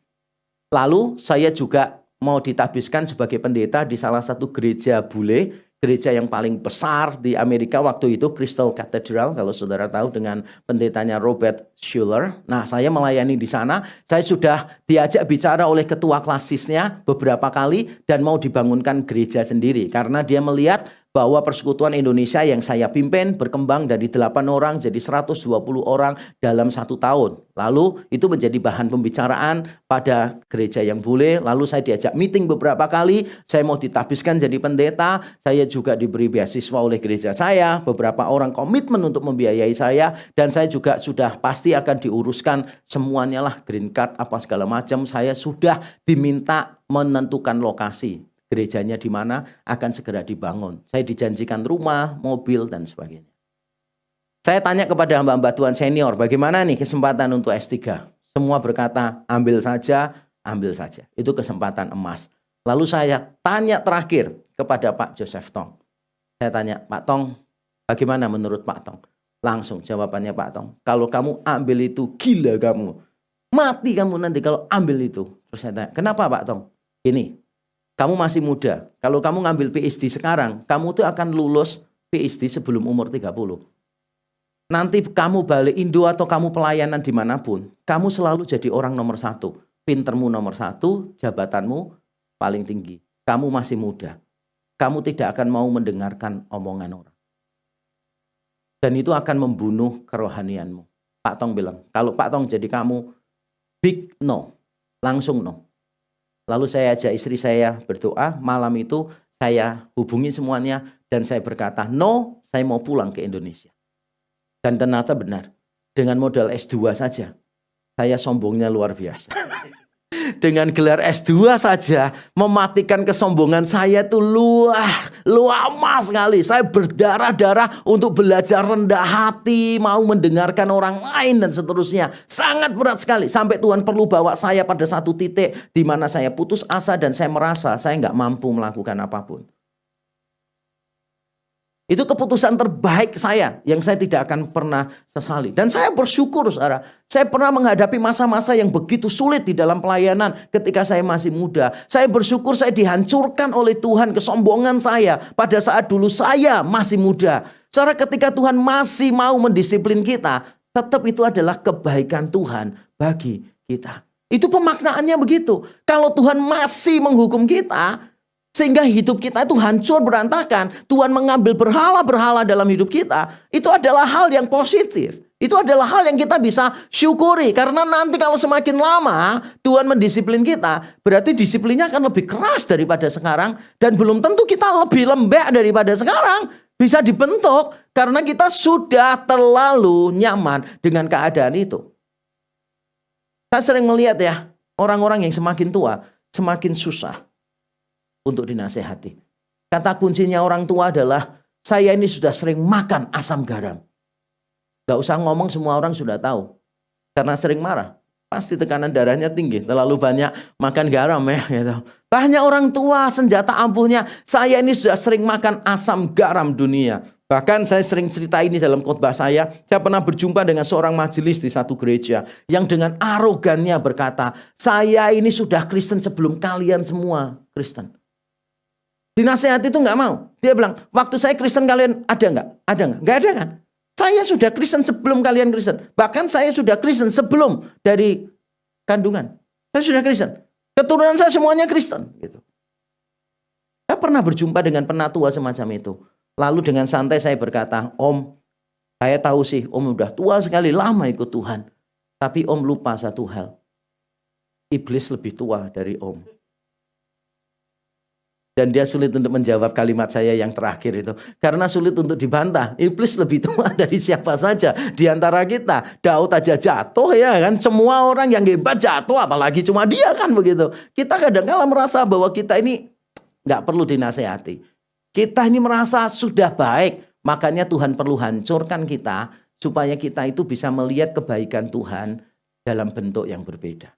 Lalu saya juga mau ditabiskan sebagai pendeta di salah satu gereja bule. Gereja yang paling besar di Amerika waktu itu, Crystal Cathedral, kalau saudara tahu, dengan pendetanya Robert Schuller. Nah, saya melayani di sana. Saya sudah diajak bicara oleh ketua klasisnya beberapa kali dan mau dibangunkan gereja sendiri. Karena dia melihat bahwa persekutuan Indonesia yang saya pimpin berkembang dari 8 orang jadi 120 orang dalam 1 tahun. Lalu itu menjadi bahan pembicaraan pada gereja yang boleh. Lalu saya diajak meeting beberapa kali. Saya mau ditabiskan jadi pendeta. Saya juga diberi beasiswa oleh gereja saya. Beberapa orang komitmen untuk membiayai saya. Dan saya juga sudah pasti akan diuruskan semuanya lah. Green card apa segala macam. Saya sudah diminta menentukan lokasi. Gerejanya di mana akan segera dibangun. Saya dijanjikan rumah, mobil, dan sebagainya. Saya tanya kepada hamba-hamba Tuhan senior, bagaimana nih kesempatan untuk S3? Semua berkata, ambil saja, ambil saja. Itu kesempatan emas. Lalu saya tanya terakhir kepada Pak Joseph Tong. Saya tanya, Pak Tong, bagaimana menurut Pak Tong? Langsung jawabannya Pak Tong, kalau kamu ambil itu, gila kamu. Mati kamu nanti kalau ambil itu. Terus saya tanya, kenapa Pak Tong? Ini. Kamu masih muda. Kalau kamu ngambil PhD sekarang, kamu tuh akan lulus PhD sebelum umur 30. Nanti kamu balik Indo atau kamu pelayanan dimanapun, kamu selalu jadi orang nomor 1. Pintermu nomor 1, jabatanmu paling tinggi. Kamu masih muda. Kamu tidak akan mau mendengarkan omongan orang. Dan itu akan membunuh kerohanianmu. Pak Tong bilang, kalau Pak Tong jadi kamu, big no. Langsung no. Lalu saya ajak istri saya berdoa, malam itu saya hubungi semuanya dan saya berkata, no, saya mau pulang ke Indonesia. Dan ternyata benar, dengan modal S2 saja, saya sombongnya luar biasa. Dengan gelar S2 saja, mematikan kesombongan saya itu lama sekali. Saya berdarah-darah untuk belajar rendah hati, mau mendengarkan orang lain dan seterusnya. Sangat berat sekali. Sampai Tuhan perlu bawa saya pada satu titik di mana saya putus asa dan saya merasa saya nggak mampu melakukan apapun. Itu keputusan terbaik saya yang saya tidak akan pernah sesali. Dan saya bersyukur, saudara. Saya pernah menghadapi masa-masa yang begitu sulit di dalam pelayanan ketika saya masih muda. Saya bersyukur saya dihancurkan oleh Tuhan kesombongan saya pada saat dulu saya masih muda. Saudara, ketika Tuhan masih mau mendisiplin kita, tetap itu adalah kebaikan Tuhan bagi kita. Itu pemaknaannya begitu. Kalau Tuhan masih menghukum kita, sehingga hidup kita itu hancur berantakan, Tuhan mengambil berhala-berhala dalam hidup kita, itu adalah hal yang positif. Itu adalah hal yang kita bisa syukuri. Karena nanti kalau semakin lama Tuhan mendisiplin kita, berarti disiplinnya akan lebih keras daripada sekarang. Dan belum tentu kita lebih lembek daripada sekarang. Bisa dibentuk karena kita sudah terlalu nyaman dengan keadaan itu. Saya sering melihat ya, orang-orang yang semakin tua, semakin susah untuk dinasehati. Kata kuncinya orang tua adalah, saya ini sudah sering makan asam garam. Gak usah ngomong, semua orang sudah tahu. Karena sering marah, pasti tekanan darahnya tinggi. Terlalu banyak makan garam ya. Gitu. Banyak orang tua senjata ampuhnya, saya ini sudah sering makan asam garam dunia. Bahkan saya sering cerita ini dalam khotbah saya pernah berjumpa dengan seorang majelis di satu gereja yang dengan arogannya berkata, saya ini sudah Kristen sebelum kalian semua Kristen. Dinasehati itu nggak mau. Dia bilang, waktu saya Kristen kalian ada nggak? Ada nggak? Nggak ada kan? Saya sudah Kristen sebelum kalian Kristen. Bahkan saya sudah Kristen sebelum dari kandungan. Saya sudah Kristen. Keturunan saya semuanya Kristen. Gitu. Saya pernah berjumpa dengan penatua semacam itu. Lalu dengan santai saya berkata, Om, saya tahu sih Om udah tua sekali, lama ikut Tuhan. Tapi Om lupa satu hal. Iblis lebih tua dari Om. Dan dia sulit untuk menjawab kalimat saya yang terakhir itu. Karena sulit untuk dibantah. Iblis lebih tua dari siapa saja di antara kita. Daud aja jatuh ya kan. Semua orang yang hebat jatuh, apalagi cuma dia kan begitu. Kita kadang-kadang merasa bahwa kita ini nggak perlu dinasehati. Kita ini merasa sudah baik. Makanya Tuhan perlu hancurkan kita supaya kita itu bisa melihat kebaikan Tuhan dalam bentuk yang berbeda.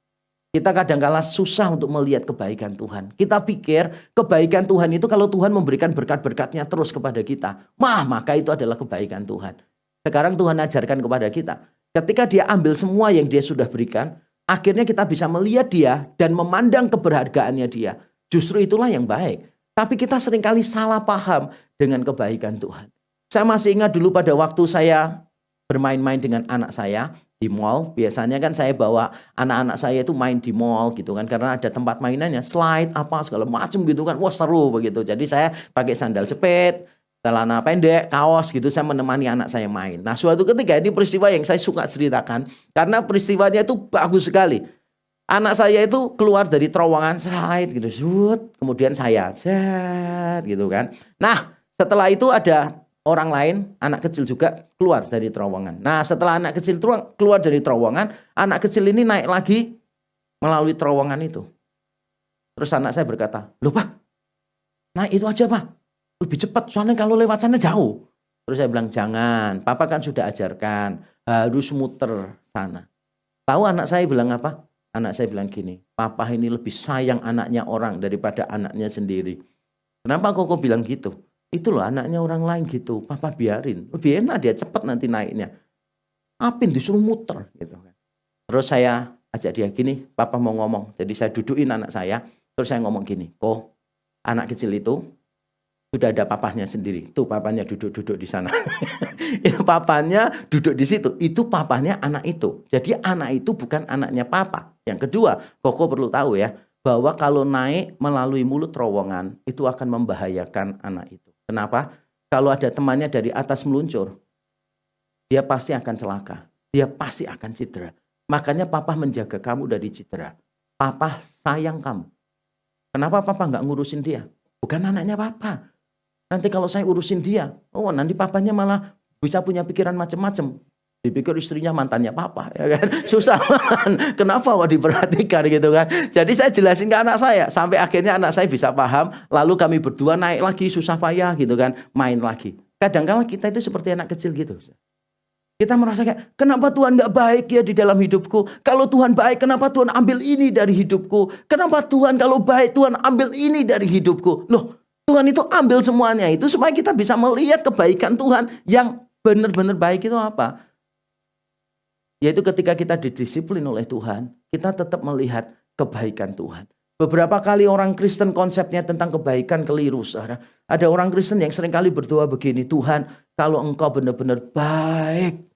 Kita kadang-kala susah untuk melihat kebaikan Tuhan. Kita pikir kebaikan Tuhan itu kalau Tuhan memberikan berkat-berkatnya terus kepada kita. Maka itu adalah kebaikan Tuhan. Sekarang Tuhan ajarkan kepada kita. Ketika dia ambil semua yang dia sudah berikan, akhirnya kita bisa melihat dia dan memandang keberhargaannya dia. Justru itulah yang baik. Tapi kita seringkali salah paham dengan kebaikan Tuhan. Saya masih ingat dulu pada waktu saya bermain-main dengan anak saya di mall. Biasanya kan saya bawa anak-anak saya itu main di mall gitu kan. Karena ada tempat mainannya, slide apa segala macam gitu kan. Wah seru begitu. Jadi saya pakai sandal jepit. celana pendek, kaos gitu, saya menemani anak saya main. Nah, suatu ketika ini peristiwa yang saya suka ceritakan karena peristiwanya itu bagus sekali. Anak saya itu keluar dari terowongan slide gitu, kemudian saya gitu kan. Nah, setelah itu ada orang lain, anak kecil juga keluar dari terowongan. Nah, setelah anak kecil keluar dari terowongan, anak kecil ini naik lagi melalui terowongan itu. Terus anak saya berkata, "Loh Pak, naik itu aja Pak. Lebih cepat, soalnya kalau lewat sana jauh." Terus saya bilang, "Jangan, Papa kan sudah ajarkan, harus muter sana." Tahu anak saya bilang apa? Anak saya bilang gini, "Papa ini lebih sayang anaknya orang daripada anaknya sendiri." Kenapa kok bilang gitu? Itu loh anaknya orang lain gitu, Papa biarin. Lebih enak dia cepat nanti naiknya. Apin disuruh muter gitu kan. Terus saya ajak dia gini, Papa mau ngomong. Jadi saya dudukin anak saya, terus saya ngomong gini, "Kok anak kecil itu sudah ada papahnya sendiri. Tuh papanya duduk-duduk di sana." Itu papanya duduk di situ. Itu papanya anak itu. Jadi anak itu bukan anaknya papa. Yang kedua, Koko perlu tahu ya, bahwa kalau naik melalui mulut terowongan itu akan membahayakan anak itu. Kenapa? Kalau ada temannya dari atas meluncur, dia pasti akan celaka. Dia pasti akan cedera. Makanya papa menjaga kamu dari cedera. Papa sayang kamu. Kenapa papa nggak ngurusin dia? Bukan anaknya papa. Nanti kalau saya urusin dia, nanti papanya malah bisa punya pikiran macam-macam. Dipikir istrinya mantannya papa, ya kan? Susah kan? Kenapa diperhatikan gitu kan? Jadi saya jelasin ke anak saya, sampai akhirnya anak saya bisa paham. Lalu kami berdua naik lagi susah payah gitu kan, main lagi. Kadang-kadang kita itu seperti anak kecil gitu. Kita merasa kayak, kenapa Tuhan gak baik ya di dalam hidupku? Kalau Tuhan baik, kenapa Tuhan ambil ini dari hidupku? Kenapa Tuhan kalau baik, Tuhan ambil ini dari hidupku? Loh, Tuhan itu ambil semuanya itu supaya kita bisa melihat kebaikan Tuhan yang benar-benar baik itu apa? Yaitu ketika kita didisiplin oleh Tuhan, kita tetap melihat kebaikan Tuhan. Beberapa kali orang Kristen konsepnya tentang kebaikan keliru, saudara. Ada orang Kristen yang seringkali berdoa begini, "Tuhan, kalau Engkau benar-benar baik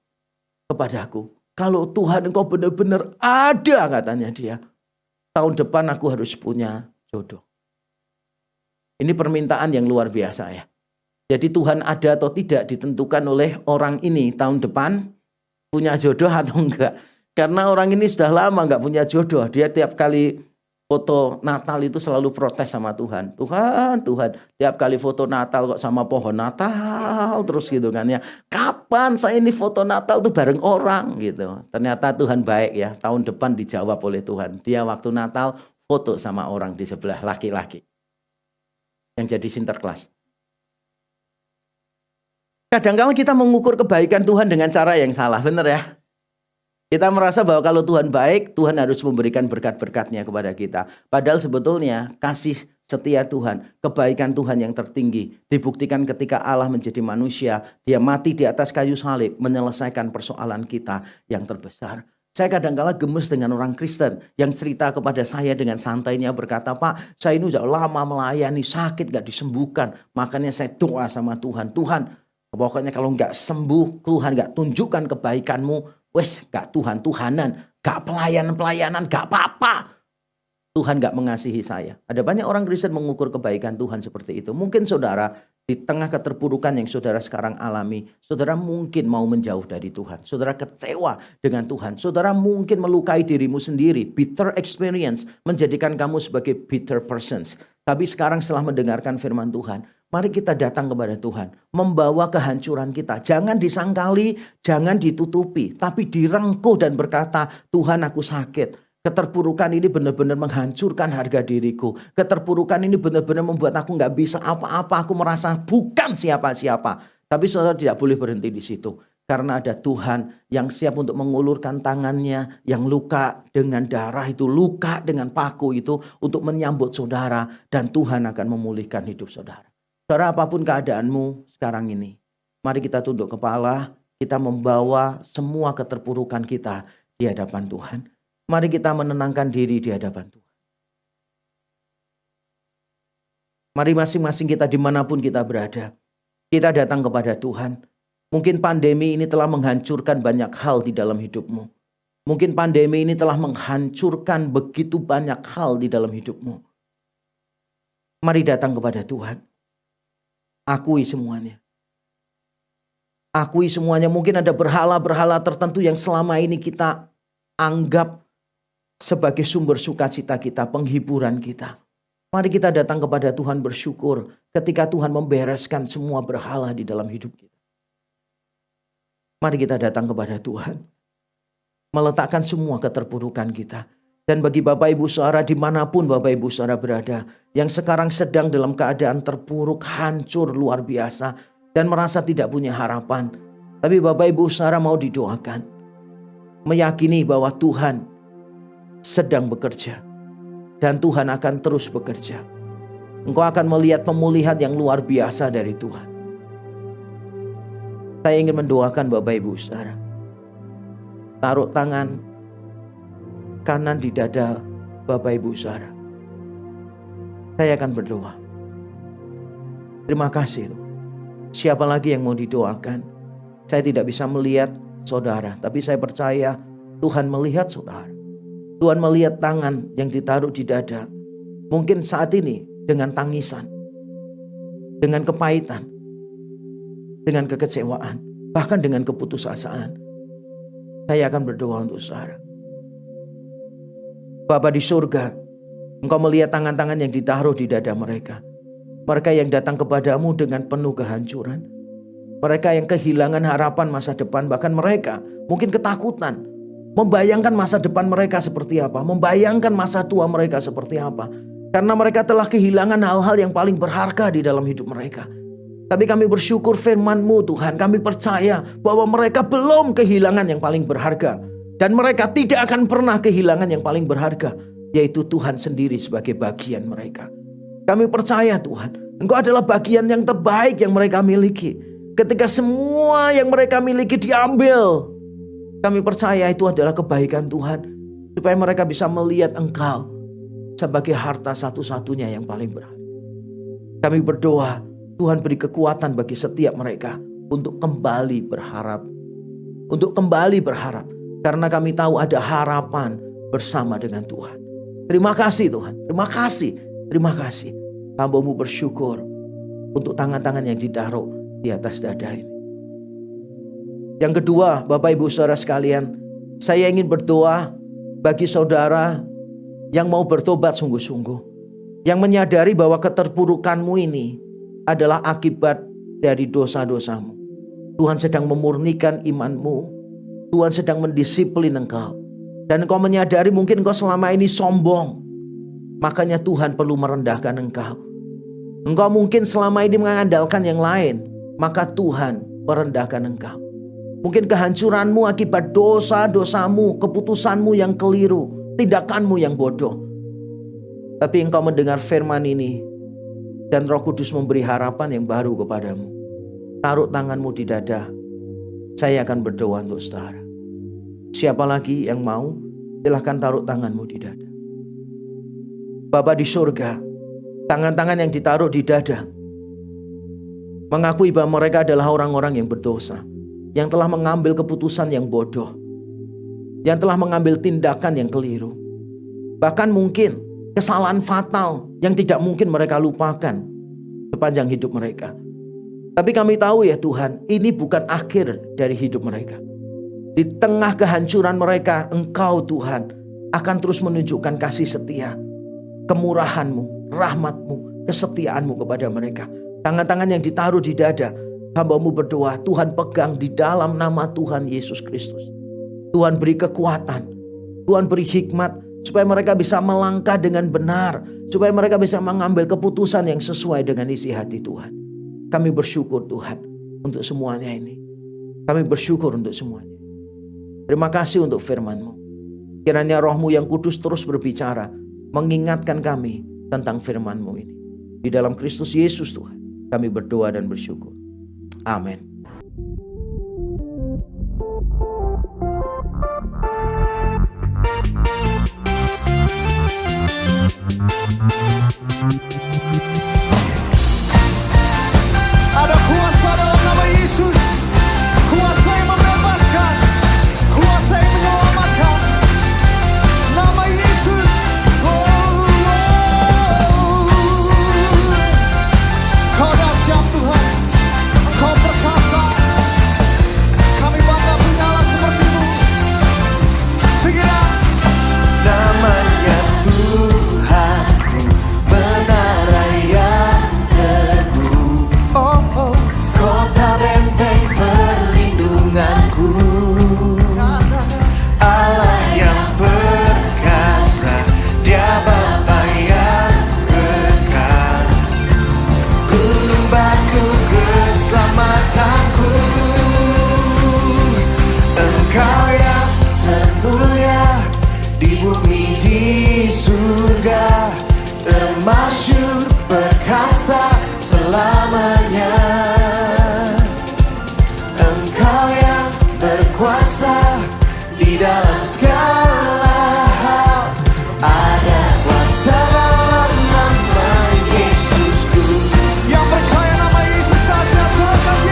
kepadaku, kalau Tuhan Engkau benar-benar ada," katanya dia, "tahun depan aku harus punya jodoh." Ini permintaan yang luar biasa ya. Jadi Tuhan ada atau tidak ditentukan oleh orang ini tahun depan punya jodoh atau enggak. Karena orang ini sudah lama enggak punya jodoh. Dia tiap kali foto Natal itu selalu protes sama Tuhan. Tuhan, tiap kali foto Natal kok sama pohon Natal terus gitu kan ya. Kapan saya ini foto Natal tuh bareng orang gitu. Ternyata Tuhan baik ya. Tahun depan dijawab oleh Tuhan. Dia waktu Natal foto sama orang di sebelah laki-laki yang jadi sinterklas. Kadang-kadang kita mengukur kebaikan Tuhan dengan cara yang salah, benar ya? Kita merasa bahwa kalau Tuhan baik, Tuhan harus memberikan berkat-berkatnya kepada kita. Padahal sebetulnya kasih setia Tuhan, kebaikan Tuhan yang tertinggi, dibuktikan ketika Allah menjadi manusia. Dia mati di atas kayu salib, menyelesaikan persoalan kita yang terbesar. Saya kadang-kadang gemes dengan orang Kristen yang cerita kepada saya dengan santainya berkata, "Pak, saya ini udah lama melayani, sakit gak disembuhkan. Makanya saya doa sama Tuhan. Tuhan, pokoknya kalau gak sembuh, Tuhan gak tunjukkan kebaikanmu, wes gak Tuhan-Tuhanan, gak pelayanan-pelayanan, gak apa-apa. Tuhan gak mengasihi saya." Ada banyak orang Kristen mengukur kebaikan Tuhan seperti itu. Mungkin saudara di tengah keterpurukan yang saudara sekarang alami, saudara mungkin mau menjauh dari Tuhan. Saudara kecewa dengan Tuhan. Saudara mungkin melukai dirimu sendiri. Bitter experience menjadikan kamu sebagai bitter persons. Tapi sekarang setelah mendengarkan firman Tuhan, mari kita datang kepada Tuhan. Membawa kehancuran kita. Jangan disangkali, jangan ditutupi. Tapi direngkuh dan berkata, "Tuhan, aku sakit. Keterpurukan ini benar-benar menghancurkan harga diriku. Keterpurukan ini benar-benar membuat aku gak bisa apa-apa. Aku merasa bukan siapa-siapa." Tapi saudara tidak boleh berhenti di situ. Karena ada Tuhan yang siap untuk mengulurkan tangannya. Yang luka dengan darah itu, luka dengan paku itu. Untuk menyambut saudara. Dan Tuhan akan memulihkan hidup saudara. Saudara, apapun keadaanmu sekarang ini, mari kita tunduk kepala. Kita membawa semua keterpurukan kita di hadapan Tuhan. Mari kita menenangkan diri di hadapan Tuhan. Mari masing-masing kita dimanapun kita berada, kita datang kepada Tuhan. Mungkin pandemi ini telah menghancurkan banyak hal di dalam hidupmu. Mungkin pandemi ini telah menghancurkan begitu banyak hal di dalam hidupmu. Mari datang kepada Tuhan. Akui semuanya. Akui semuanya. Mungkin ada berhala-berhala tertentu yang selama ini kita anggap sebagai sumber sukacita kita, penghiburan kita. Mari kita datang kepada Tuhan bersyukur ketika Tuhan membereskan semua berhala di dalam hidup kita. Mari kita datang kepada Tuhan, meletakkan semua keterpurukan kita. Dan bagi Bapak Ibu Saudara dimanapun Bapak Ibu Saudara berada, yang sekarang sedang dalam keadaan terpuruk, hancur luar biasa, dan merasa tidak punya harapan. Tapi Bapak Ibu Saudara mau didoakan, meyakini bahwa Tuhan sedang bekerja. Dan Tuhan akan terus bekerja. Engkau akan melihat pemulihan yang luar biasa dari Tuhan. Saya ingin mendoakan Bapak Ibu Saudara. Taruh tangan kanan di dada Bapak Ibu Saudara. Saya akan berdoa. Terima kasih. Siapa lagi yang mau didoakan? Saya tidak bisa melihat saudara, tapi saya percaya Tuhan melihat saudara. Tuhan melihat tangan yang ditaruh di dada. Mungkin saat ini dengan tangisan, dengan kepahitan, dengan kekecewaan, bahkan dengan keputusasaan. Saya akan berdoa untuk saudara. Bapa di surga, Engkau melihat tangan-tangan yang ditaruh di dada mereka. Mereka yang datang kepadamu dengan penuh kehancuran. Mereka yang kehilangan harapan masa depan. Bahkan mereka mungkin ketakutan. Membayangkan masa depan mereka seperti apa. Membayangkan masa tua mereka seperti apa. Karena mereka telah kehilangan hal-hal yang paling berharga di dalam hidup mereka. Tapi kami bersyukur firman-Mu Tuhan. Kami percaya bahwa mereka belum kehilangan yang paling berharga. Dan mereka tidak akan pernah kehilangan yang paling berharga. Yaitu Tuhan sendiri sebagai bagian mereka. Kami percaya Tuhan, Engkau adalah bagian yang terbaik yang mereka miliki. Ketika semua yang mereka miliki diambil, kami percaya itu adalah kebaikan Tuhan. Supaya mereka bisa melihat Engkau sebagai harta satu-satunya yang paling berharga. Kami berdoa, Tuhan beri kekuatan bagi setiap mereka untuk kembali berharap. Untuk kembali berharap. Karena kami tahu ada harapan bersama dengan Tuhan. Terima kasih Tuhan, terima kasih. Terima kasih. Hamba-Mu bersyukur untuk tangan-tangan yang ditaruh di atas dada ini. Yang kedua, Bapak Ibu Saudara sekalian, saya ingin berdoa bagi saudara yang mau bertobat sungguh-sungguh. Yang menyadari bahwa keterpurukanmu ini adalah akibat dari dosa-dosamu. Tuhan sedang memurnikan imanmu. Tuhan sedang mendisiplin engkau. Dan engkau menyadari mungkin engkau selama ini sombong. Makanya Tuhan perlu merendahkan engkau. Engkau mungkin selama ini mengandalkan yang lain. Maka Tuhan merendahkan engkau. Mungkin kehancuranmu akibat dosa-dosamu, keputusanmu yang keliru, tindakanmu yang bodoh. Tapi engkau mendengar firman ini. Dan Roh Kudus memberi harapan yang baru kepadamu. Taruh tanganmu di dada. Saya akan berdoa untuk saudara. Siapa lagi yang mau? Silahkan taruh tanganmu di dada. Bapa di surga, tangan-tangan yang ditaruh di dada mengakui bahwa mereka adalah orang-orang yang berdosa, yang telah mengambil keputusan yang bodoh, yang telah mengambil tindakan yang keliru, bahkan mungkin kesalahan fatal yang tidak mungkin mereka lupakan sepanjang hidup mereka. Tapi kami tahu ya Tuhan, ini bukan akhir dari hidup mereka. Di tengah kehancuran mereka, Engkau Tuhan akan terus menunjukkan kasih setia, kemurahan-Mu, rahmat-Mu, kesetiaan-Mu kepada mereka. Tangan-tangan yang ditaruh di dada, hamba-Mu berdoa, Tuhan pegang di dalam nama Tuhan Yesus Kristus. Tuhan beri kekuatan, Tuhan beri hikmat, supaya mereka bisa melangkah dengan benar, supaya mereka bisa mengambil keputusan yang sesuai dengan isi hati Tuhan. Kami bersyukur Tuhan untuk semuanya ini. Kami bersyukur untuk semuanya. Terima kasih untuk firman-Mu. Kiranya Roh-Mu yang kudus terus berbicara, mengingatkan kami tentang firman-Mu ini. Di dalam Kristus Yesus Tuhan, kami berdoa dan bersyukur. Amin. Ada kuasa dalam nama Yesus, kuasa yang membebaskan, kuasa yang menyelamatkan. Nama Yesus, Kau dahsyat Tuhan. termasyur, perkasa selamanya. Engkau yang berkuasa di dalam segala hal. Ada kuasa dalam nama Yesusku. Yang percaya nama Yesus dahsyat, silakan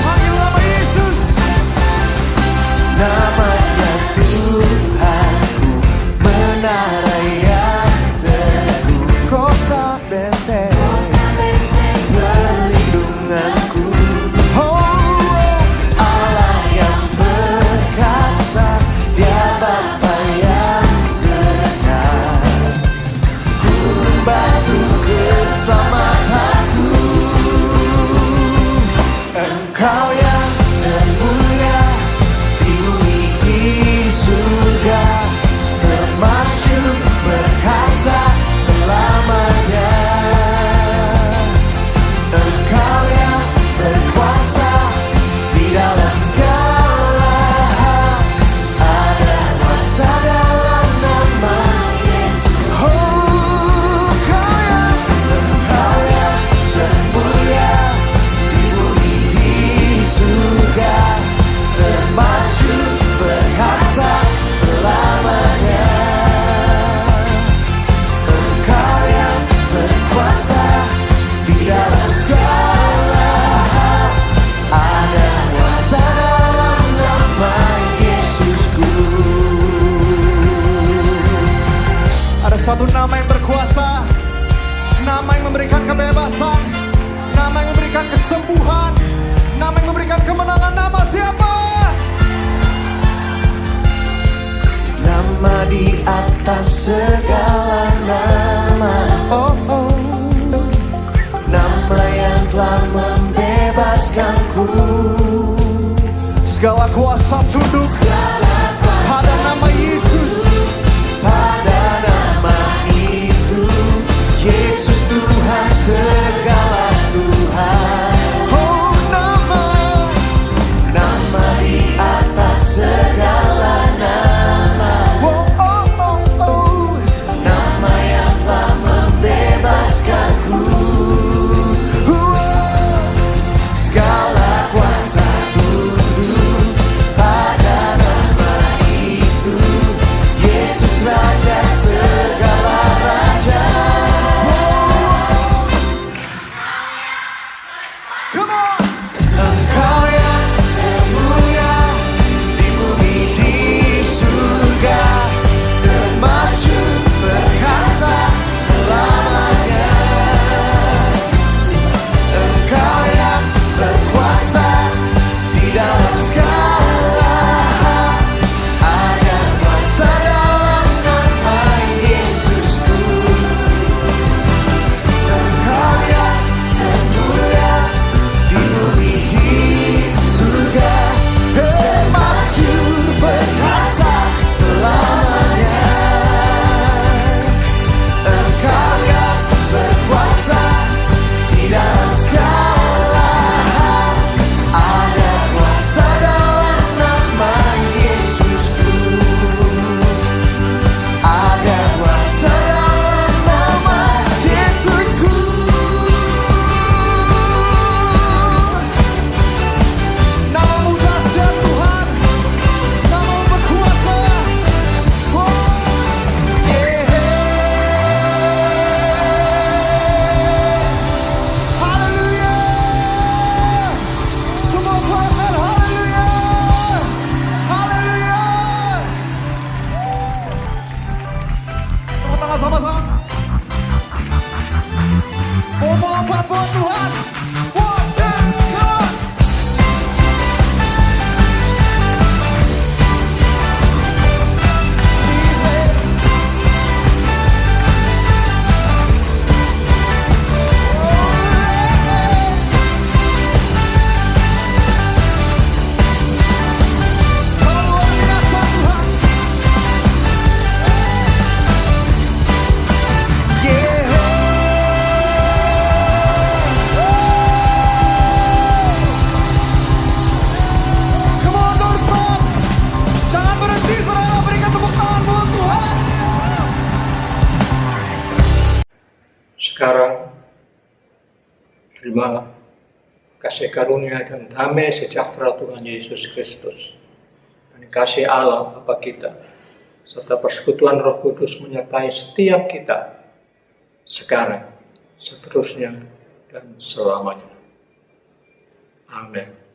panggil nama Yesus. Namanya Tuhanku, menara yang teguh, kota benteng perlindunganku. Oh, Allah yang perkasa, Dia Bapa yang kekal, gunung batu keselamatanku. Engkau yang termulia di bumi di surga, termasyur, perkasa selamanya. Engkau yang berkuasa di dalam segala hal. Ada kuasa dalam nama Yesus. Oh, Engkau yang termulia di bumi di surga, termasyur, perkasa selamanya. Engkau yang berkuasa di dalam segala hal. Ada kuasa dalam nama Yesusku. Ada satu nama yang berkuasa, nama yang memberikan kebebasan, nama yang memberikan kesembuhan, nama yang memberikan kemenangan. Nama siapa? Nama di atas segala nama. Oh, oh. Nama yang telah membebaskanku. Segala kuasa tunduk pada nama Yesus. Pada nama itu, Yesus Tuhan segala Tuhan. Oh, nama di atas segala nama. Oh, oh, oh, oh. Nama yang telah membebaskanku. Segala kuasa tunduk pada nama itu, Yesus Raja segala raja. terimalah kasih karunia dan damai sejahtera Tuhan Yesus Kristus, dan kasih Allah Bapa kita, serta persekutuan Roh Kudus menyertai setiap kita, sekarang, seterusnya, dan selamanya. Amin.